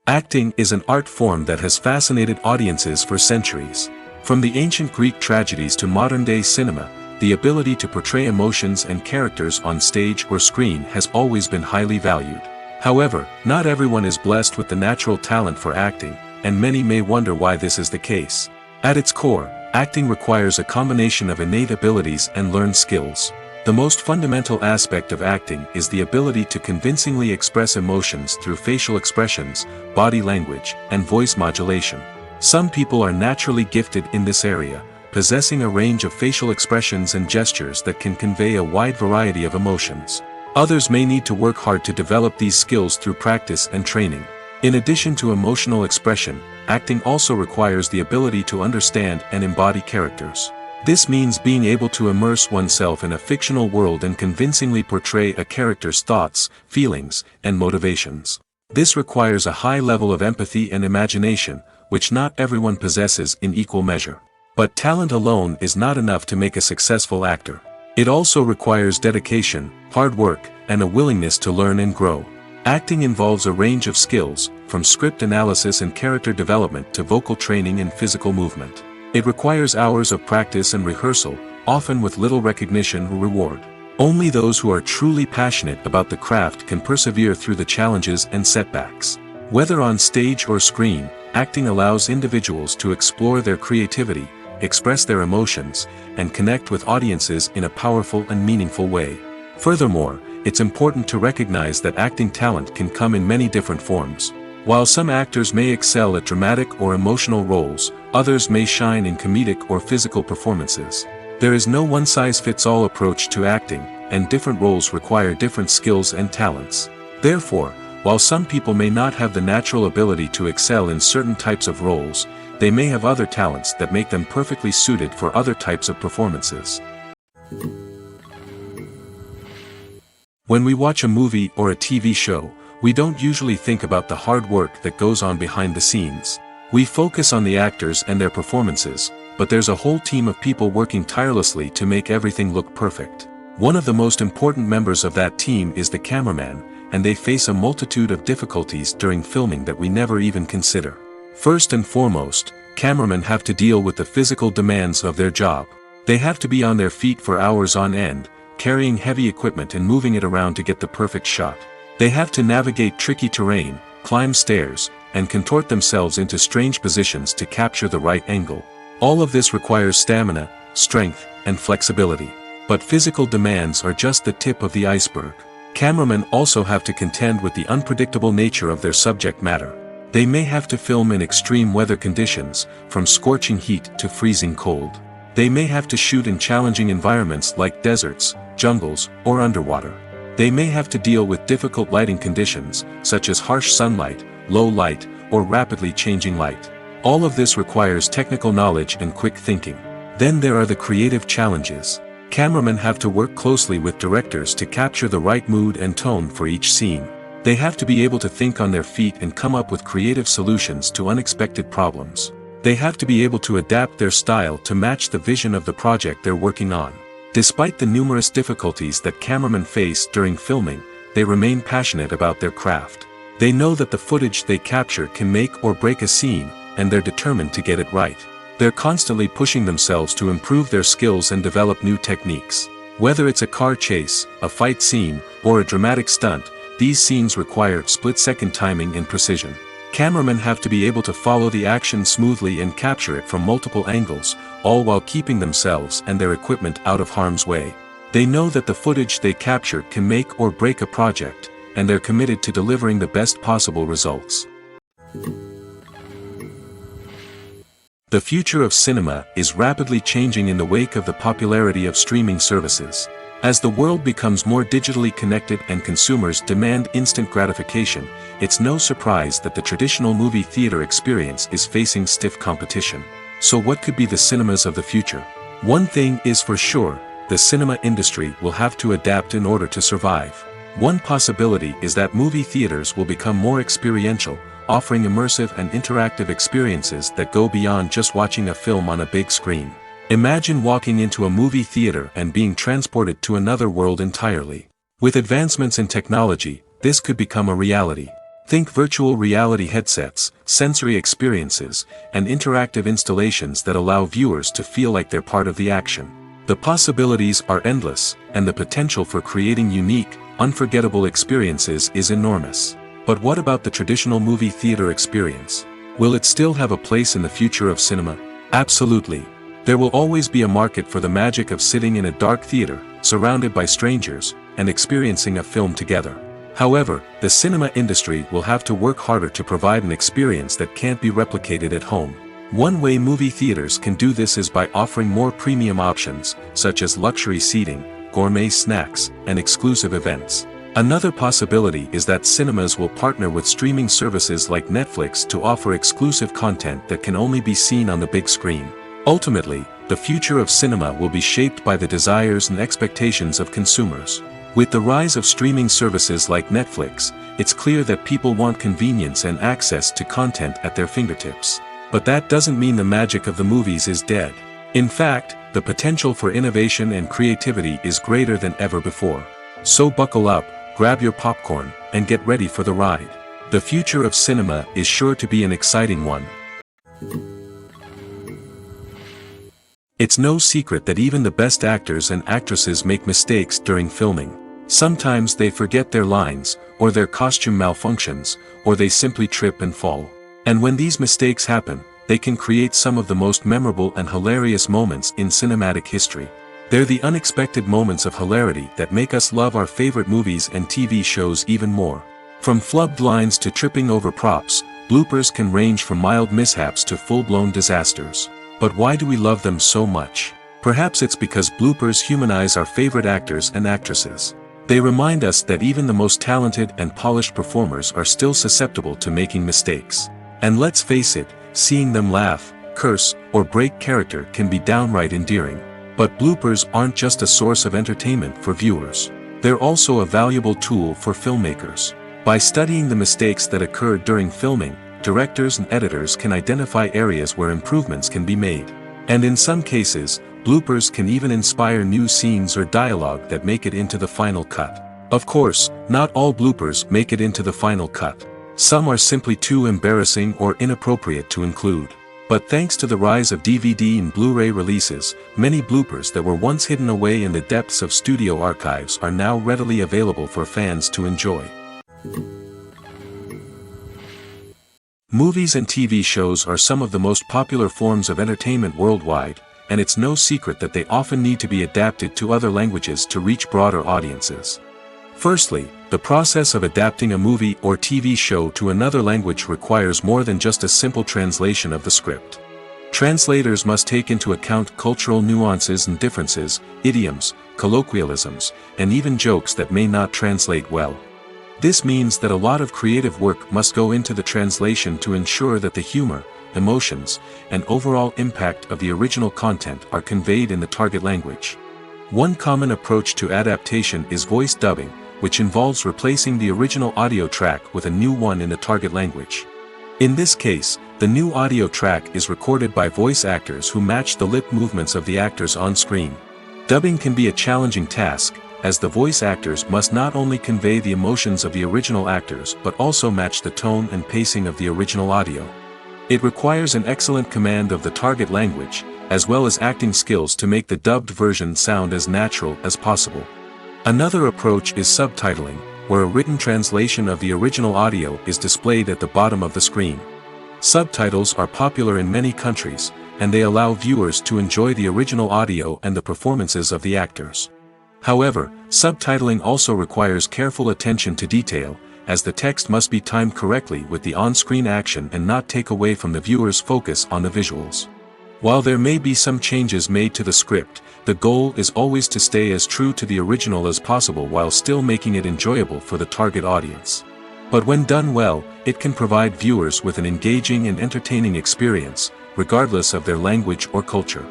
Acting is an art form that has fascinated audiences for centuries. From the ancient Greek tragedies to modern-day cinema, the ability to portray emotions and characters on stage or screen has always been highly valued. However, not everyone is blessed with the natural talent for acting, and many may wonder why this is the case. At its core, acting requires a combination of innate abilities and learned skills. The most fundamental aspect of acting is the ability to convincingly express emotions through facial expressions, body language, and voice modulation. Some people are naturally gifted in this area, possessing a range of facial expressions and gestures that can convey a wide variety of emotions. Others may need to work hard to develop these skills through practice and training. In addition to emotional expression, acting also requires the ability to understand and embody characters. This means being able to immerse oneself in a fictional world and convincingly portray a character's thoughts, feelings, and motivations. This requires a high level of empathy and imagination, which not everyone possesses in equal measure. But talent alone is not enough to make a successful actor. It also requires dedication, hard work, and a willingness to learn and grow. Acting involves a range of skills, from script analysis and character development to vocal training and physical movement. It requires hours of practice and rehearsal, often with little recognition or reward. Only those who are truly passionate about the craft can persevere through the challenges and setbacks. Whether on stage or screen, acting allows individuals to explore their creativity, express their emotions, and connect with audiences in a powerful and meaningful way. Furthermore, it's important to recognize that acting talent can come in many different forms. While some actors may excel at dramatic or emotional roles, others may shine in comedic or physical performances. There is no one-size-fits-all approach to acting, and different roles require different skills and talents. Therefore, while some people may not have the natural ability to excel in certain types of roles, they may have other talents that make them perfectly suited for other types of performances. When we watch a movie or a TV show, we don't usually think about the hard work that goes on behind the scenes. We focus on the actors and their performances, but there's a whole team of people working tirelessly to make everything look perfect. One of the most important members of that team is the cameraman, and they face a multitude of difficulties during filming that we never even consider. First and foremost, cameramen have to deal with the physical demands of their job. They have to be on their feet for hours on end, carrying heavy equipment and moving it around to get the perfect shot. They have to navigate tricky terrain, climb stairs, and contort themselves into strange positions to capture the right angle. All of this requires stamina, strength, and flexibility. But physical demands are just the tip of the iceberg. Cameramen also have to contend with the unpredictable nature of their subject matter. They may have to film in extreme weather conditions, from scorching heat to freezing cold. They may have to shoot in challenging environments like deserts, jungles, or underwater. They may have to deal with difficult lighting conditions, such as harsh sunlight, low light, or rapidly changing light. All of this requires technical knowledge and quick thinking. Then there are the creative challenges. Cameramen have to work closely with directors to capture the right mood and tone for each scene. They have to be able to think on their feet and come up with creative solutions to unexpected problems. They have to be able to adapt their style to match the vision of the project they're working on. Despite the numerous difficulties that cameramen face during filming, they remain passionate about their craft. They know that the footage they capture can make or break a scene, and they're determined to get it right. They're constantly pushing themselves to improve their skills and develop new techniques. Whether it's a car chase, a fight scene, or a dramatic stunt, these scenes require split-second timing and precision. Cameramen have to be able to follow the action smoothly and capture it from multiple angles, all while keeping themselves and their equipment out of harm's way. They know that the footage they capture can make or break a project, and they're committed to delivering the best possible results. The future of cinema is rapidly changing in the wake of the popularity of streaming services. As the world becomes more digitally connected and consumers demand instant gratification, it's no surprise that the traditional movie theater experience is facing stiff competition. So what could be the cinemas of the future? One thing is for sure, the cinema industry will have to adapt in order to survive. One possibility is that movie theaters will become more experiential, offering immersive and interactive experiences that go beyond just watching a film on a big screen. Imagine walking into a movie theater and being transported to another world entirely. With advancements in technology, this could become a reality. Think virtual reality headsets, sensory experiences, and interactive installations that allow viewers to feel like they're part of the action. The possibilities are endless, and the potential for creating unique, unforgettable experiences is enormous. But what about the traditional movie theater experience? Will it still have a place in the future of cinema? Absolutely. There will always be a market for the magic of sitting in a dark theater, surrounded by strangers, and experiencing a film together. However, the cinema industry will have to work harder to provide an experience that can't be replicated at home. One way movie theaters can do this is by offering more premium options, such as luxury seating, gourmet snacks, and exclusive events. Another possibility is that cinemas will partner with streaming services like Netflix to offer exclusive content that can only be seen on the big screen. Ultimately, the future of cinema will be shaped by the desires and expectations of consumers. With the rise of streaming services like Netflix, it's clear that people want convenience and access to content at their fingertips. But that doesn't mean the magic of the movies is dead. In fact, the potential for innovation and creativity is greater than ever before. So buckle up, grab your popcorn, and get ready for the ride. The future of cinema is sure to be an exciting one. It's no secret that even the best actors and actresses make mistakes during filming. Sometimes they forget their lines, or their costume malfunctions, or they simply trip and fall. And when these mistakes happen, they can create some of the most memorable and hilarious moments in cinematic history. They're the unexpected moments of hilarity that make us love our favorite movies and TV shows even more. From flubbed lines to tripping over props, bloopers can range from mild mishaps to full-blown disasters. But why do we love them so much? Perhaps it's because bloopers humanize our favorite actors and actresses. They remind us that even the most talented and polished performers are still susceptible to making mistakes. And let's face it, seeing them laugh, curse, or break character can be downright endearing. But bloopers aren't just a source of entertainment for viewers. They're also a valuable tool for filmmakers. By studying the mistakes that occurred during filming, directors and editors can identify areas where improvements can be made. And in some cases, bloopers can even inspire new scenes or dialogue that make it into the final cut. Of course, not all bloopers make it into the final cut. Some are simply too embarrassing or inappropriate to include. But thanks to the rise of DVD and Blu-ray releases, many bloopers that were once hidden away in the depths of studio archives are now readily available for fans to enjoy. Movies and TV shows are some of the most popular forms of entertainment worldwide, and it's no secret that they often need to be adapted to other languages to reach broader audiences. Firstly, the process of adapting a movie or TV show to another language requires more than just a simple translation of the script. Translators must take into account cultural nuances and differences, idioms, colloquialisms, and even jokes that may not translate well. This means that a lot of creative work must go into the translation to ensure that the humor, emotions, and overall impact of the original content are conveyed in the target language. One common approach to adaptation is voice dubbing, which involves replacing the original audio track with a new one in the target language. In this case, the new audio track is recorded by voice actors who match the lip movements of the actors on screen. Dubbing can be a challenging task, as the voice actors must not only convey the emotions of the original actors but also match the tone and pacing of the original audio. It requires an excellent command of the target language, as well as acting skills to make the dubbed version sound as natural as possible. Another approach is subtitling, where a written translation of the original audio is displayed at the bottom of the screen. Subtitles are popular in many countries, and they allow viewers to enjoy the original audio and the performances of the actors. However, subtitling also requires careful attention to detail, as the text must be timed correctly with the on-screen action and not take away from the viewer's focus on the visuals. While there may be some changes made to the script, the goal is always to stay as true to the original as possible while still making it enjoyable for the target audience. But when done well, it can provide viewers with an engaging and entertaining experience, regardless of their language or culture.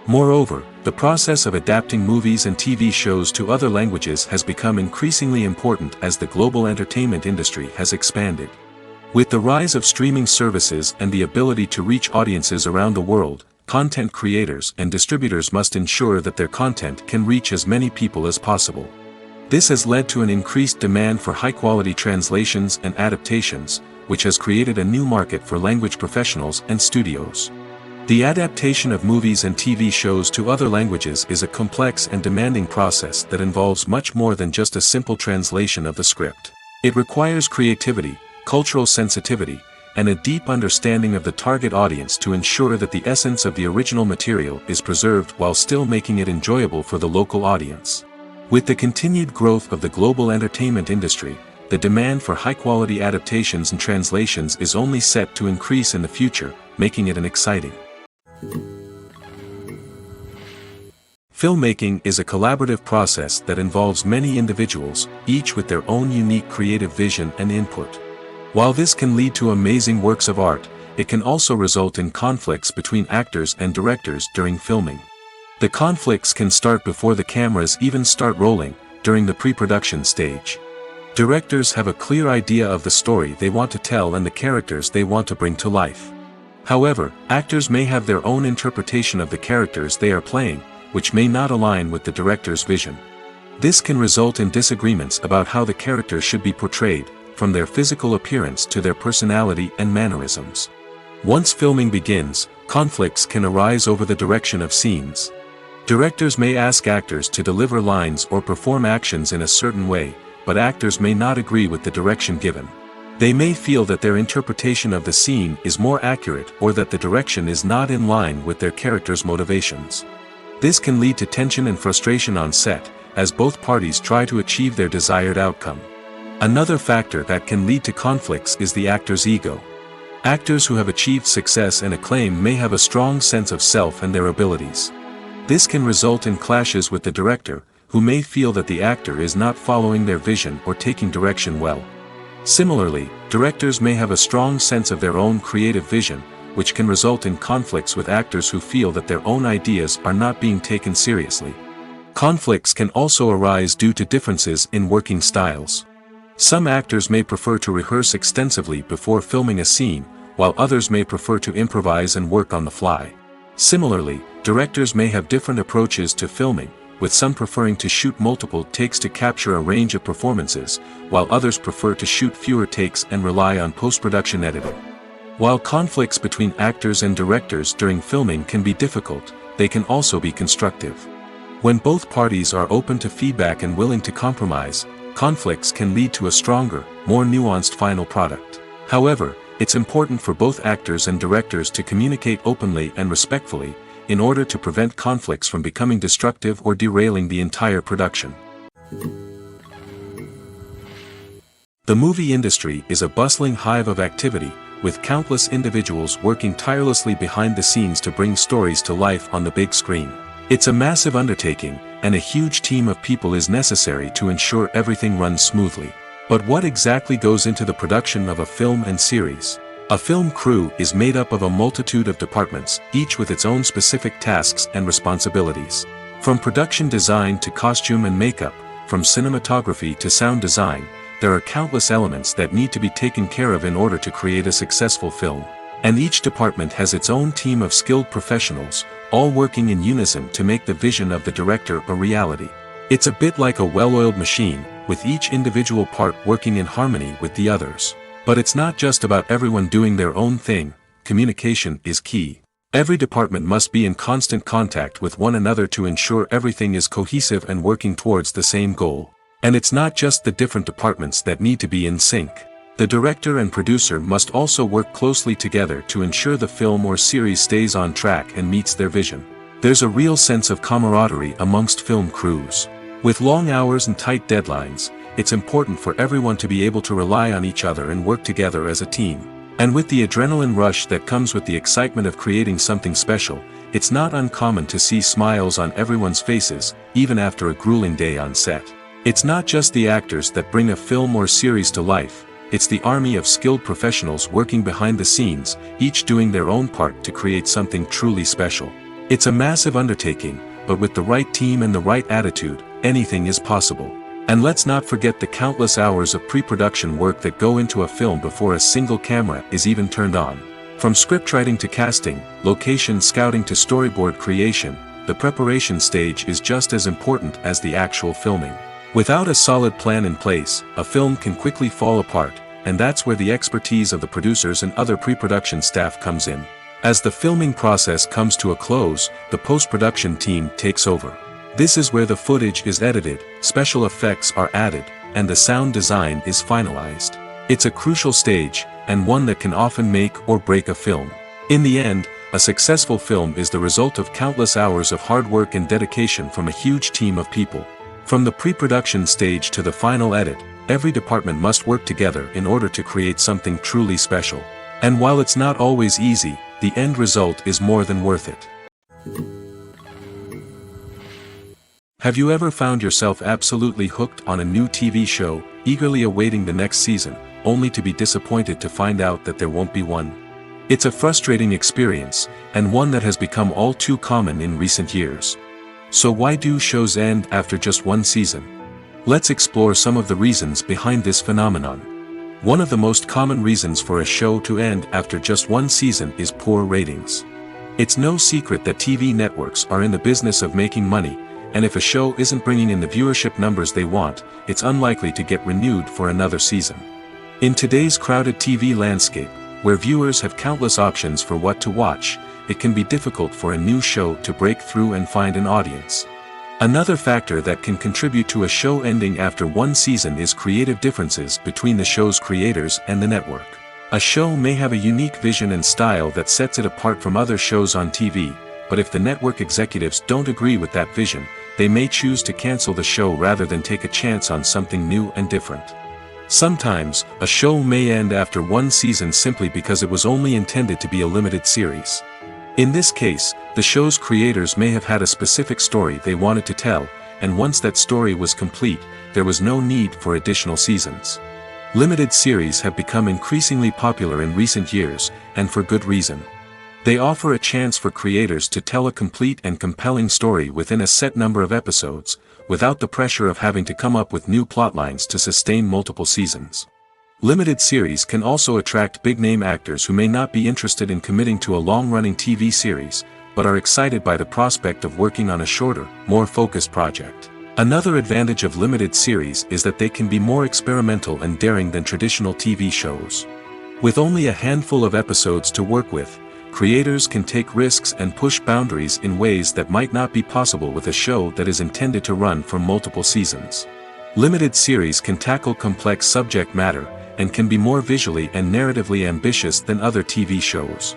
Moreover, the process of adapting movies and TV shows to other languages has become increasingly important as the global entertainment industry has expanded. With the rise of streaming services and the ability to reach audiences around the world, content creators and distributors must ensure that their content can reach as many people as possible. This has led to an increased demand for high-quality translations and adaptations, which has created a new market for language professionals and studios. The adaptation of movies and TV shows to other languages is a complex and demanding process that involves much more than just a simple translation of the script. It requires creativity, cultural sensitivity, and a deep understanding of the target audience to ensure that the essence of the original material is preserved while still making it enjoyable for the local audience. With the continued growth of the global entertainment industry, the demand for high-quality adaptations and translations is only set to increase in the future, making it an exciting. Filmmaking is a collaborative process that involves many individuals, each with their own unique creative vision and input. While this can lead to amazing works of art, it can also result in conflicts between actors and directors during filming. The conflicts can start before the cameras even start rolling, during the pre-production stage. Directors have a clear idea of the story they want to tell and the characters they want to bring to life. However, actors may have their own interpretation of the characters they are playing, which may not align with the director's vision. This can result in disagreements about how the characters should be portrayed, from their physical appearance to their personality and mannerisms. Once filming begins, conflicts can arise over the direction of scenes. Directors may ask actors to deliver lines or perform actions in a certain way, but actors may not agree with the direction given. They may feel that their interpretation of the scene is more accurate or that the direction is not in line with their character's motivations. This can lead to tension and frustration on set, as both parties try to achieve their desired outcome. Another factor that can lead to conflicts is the actor's ego. Actors who have achieved success and acclaim may have a strong sense of self and their abilities. This can result in clashes with the director, who may feel that the actor is not following their vision or taking direction well. Similarly, directors may have a strong sense of their own creative vision, which can result in conflicts with actors who feel that their own ideas are not being taken seriously. Conflicts can also arise due to differences in working styles. Some actors may prefer to rehearse extensively before filming a scene, while others may prefer to improvise and work on the fly. Similarly, directors may have different approaches to filming, with some preferring to shoot multiple takes to capture a range of performances, while others prefer to shoot fewer takes and rely on post-production editing. While conflicts between actors and directors during filming can be difficult, they can also be constructive. When both parties are open to feedback and willing to compromise, conflicts can lead to a stronger, more nuanced final product. However, it's important for both actors and directors to communicate openly and respectfully, in order to prevent conflicts from becoming destructive or derailing the entire production. The movie industry is a bustling hive of activity, with countless individuals working tirelessly behind the scenes to bring stories to life on the big screen. It's a massive undertaking, and a huge team of people is necessary to ensure everything runs smoothly. But what exactly goes into the production of a film and series? A film crew is made up of a multitude of departments, each with its own specific tasks and responsibilities. From production design to costume and makeup, from cinematography to sound design, there are countless elements that need to be taken care of in order to create a successful film. And each department has its own team of skilled professionals, all working in unison to make the vision of the director a reality. It's a bit like a well-oiled machine, with each individual part working in harmony with the others. But it's not just about everyone doing their own thing. communication is key. Every department must be in constant contact with one another to ensure everything is cohesive and working towards the same goal. And it's not just the different departments that need to be in sync. The director and producer must also work closely together to ensure the film or series stays on track and meets their vision. There's a real sense of camaraderie amongst film crews. With long hours and tight deadlines, it's important for everyone to be able to rely on each other and work together as a team. And with the adrenaline rush that comes with the excitement of creating something special, it's not uncommon to see smiles on everyone's faces, even after a grueling day on set. It's not just the actors that bring a film or series to life, it's the army of skilled professionals working behind the scenes, each doing their own part to create something truly special. It's a massive undertaking, but with the right team and the right attitude, anything is possible. And let's not forget the countless hours of pre-production work that go into a film before a single camera is even turned on. From scriptwriting to casting, location scouting to storyboard creation, the preparation stage is just as important as the actual filming. Without a solid plan in place, a film can quickly fall apart, and that's where the expertise of the producers and other pre-production staff comes in. As the filming process comes to a close, the post-production team takes over. This is where the footage is edited, special effects are added, and the sound design is finalized. It's a crucial stage, and one that can often make or break a film. In the end, a successful film is the result of countless hours of hard work and dedication from a huge team of people. From the pre-production stage to the final edit, every department must work together in order to create something truly special. And while it's not always easy, the end result is more than worth it. Have you ever found yourself absolutely hooked on a new TV show, eagerly awaiting the next season, only to be disappointed to find out that there won't be one? It's a frustrating experience, and one that has become all too common in recent years. So why do shows end after just one season? Let's explore some of the reasons behind this phenomenon. One of the most common reasons for a show to end after just one season is poor ratings. It's no secret that TV networks are in the business of making money, and if a show isn't bringing in the viewership numbers they want, it's unlikely to get renewed for another season. In today's crowded TV landscape, where viewers have countless options for what to watch, it can be difficult for a new show to break through and find an audience. Another factor that can contribute to a show ending after one season is creative differences between the show's creators and the network. A show may have a unique vision and style that sets it apart from other shows on TV, but if the network executives don't agree with that vision, they may choose to cancel the show rather than take a chance on something new and different. Sometimes, a show may end after one season simply because it was only intended to be a limited series. In this case, the show's creators may have had a specific story they wanted to tell, and once that story was complete, there was no need for additional seasons. Limited series have become increasingly popular in recent years, and for good reason. They offer a chance for creators to tell a complete and compelling story within a set number of episodes, without the pressure of having to come up with new plotlines to sustain multiple seasons. Limited series can also attract big-name actors who may not be interested in committing to a long-running TV series, but are excited by the prospect of working on a shorter, more focused project. Another advantage of limited series is that they can be more experimental and daring than traditional TV shows. With only a handful of episodes to work with, creators can take risks and push boundaries in ways that might not be possible with a show that is intended to run for multiple seasons. Limited series can tackle complex subject matter, and can be more visually and narratively ambitious than other TV shows.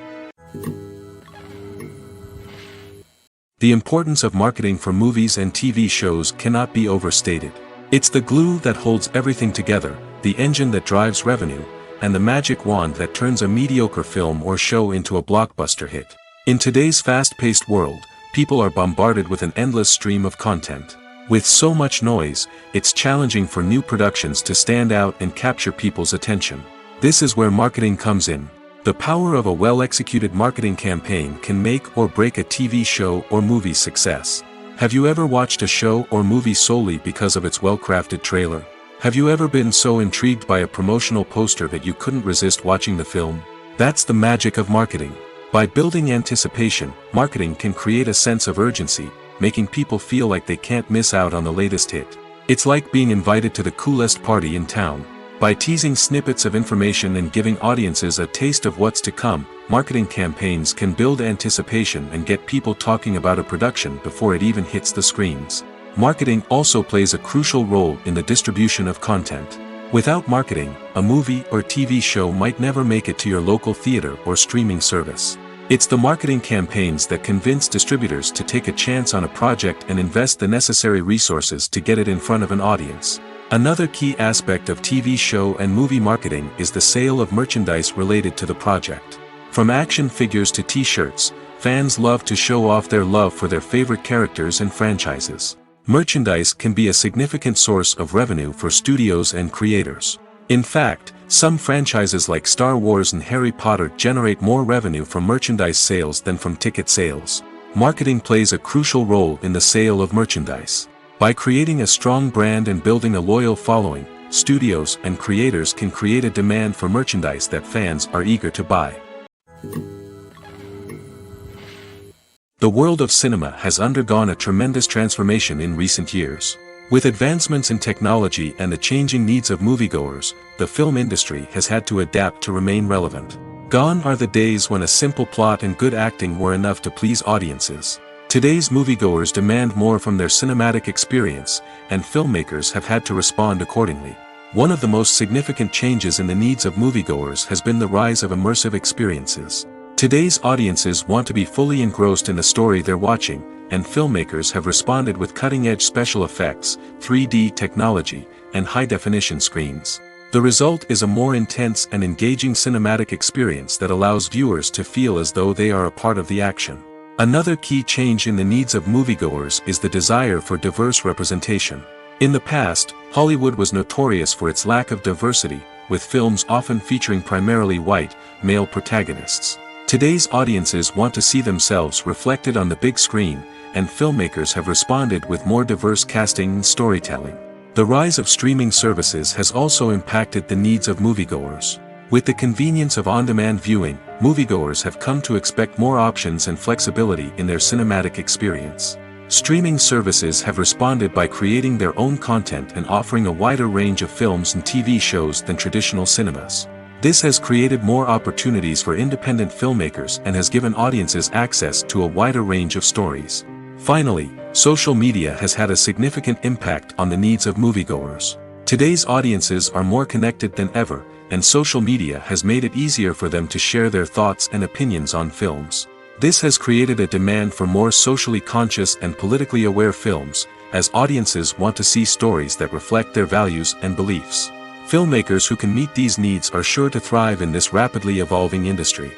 The importance of marketing for movies and TV shows cannot be overstated. It's the glue that holds everything together, the engine that drives revenue, and the magic wand that turns a mediocre film or show into a blockbuster hit. In today's fast-paced world, people are bombarded with an endless stream of content. With so much noise, it's challenging for new productions to stand out and capture people's attention. This is where marketing comes in. The power of a well-executed marketing campaign can make or break a TV show or movie's success. Have you ever watched a show or movie solely because of its well-crafted trailer? Have you ever been so intrigued by a promotional poster that you couldn't resist watching the film? That's the magic of marketing. By building anticipation, marketing can create a sense of urgency, making people feel like they can't miss out on the latest hit. It's like being invited to the coolest party in town. By teasing snippets of information and giving audiences a taste of what's to come, marketing campaigns can build anticipation and get people talking about a production before it even hits the screens. Marketing also plays a crucial role in the distribution of content. Without marketing, a movie or TV show might never make it to your local theater or streaming service. It's the marketing campaigns that convince distributors to take a chance on a project and invest the necessary resources to get it in front of an audience. Another key aspect of TV show and movie marketing is the sale of merchandise related to the project. From action figures to t-shirts, fans love to show off their love for their favorite characters and franchises. Merchandise can be a significant source of revenue for studios and creators. In fact, some franchises like Star Wars and Harry Potter generate more revenue from merchandise sales than from ticket sales. Marketing plays a crucial role in the sale of merchandise. By creating a strong brand and building a loyal following, studios and creators can create a demand for merchandise that fans are eager to buy. The world of cinema has undergone a tremendous transformation in recent years. With advancements in technology and the changing needs of moviegoers, the film industry has had to adapt to remain relevant. Gone are the days when a simple plot and good acting were enough to please audiences. Today's moviegoers demand more from their cinematic experience, and filmmakers have had to respond accordingly. One of the most significant changes in the needs of moviegoers has been the rise of immersive experiences. Today's audiences want to be fully engrossed in the story they're watching, and filmmakers have responded with cutting-edge special effects, 3D technology, and high-definition screens. The result is a more intense and engaging cinematic experience that allows viewers to feel as though they are a part of the action. Another key change in the needs of moviegoers is the desire for diverse representation. In the past, Hollywood was notorious for its lack of diversity, with films often featuring primarily white, male protagonists. Today's audiences want to see themselves reflected on the big screen, and filmmakers have responded with more diverse casting and storytelling. The rise of streaming services has also impacted the needs of moviegoers. With the convenience of on-demand viewing, moviegoers have come to expect more options and flexibility in their cinematic experience. Streaming services have responded by creating their own content and offering a wider range of films and TV shows than traditional cinemas. This has created more opportunities for independent filmmakers and has given audiences access to a wider range of stories. Finally, social media has had a significant impact on the needs of moviegoers. Today's audiences are more connected than ever, and social media has made it easier for them to share their thoughts and opinions on films. This has created a demand for more socially conscious and politically aware films, as audiences want to see stories that reflect their values and beliefs. Filmmakers who can meet these needs are sure to thrive in this rapidly evolving industry.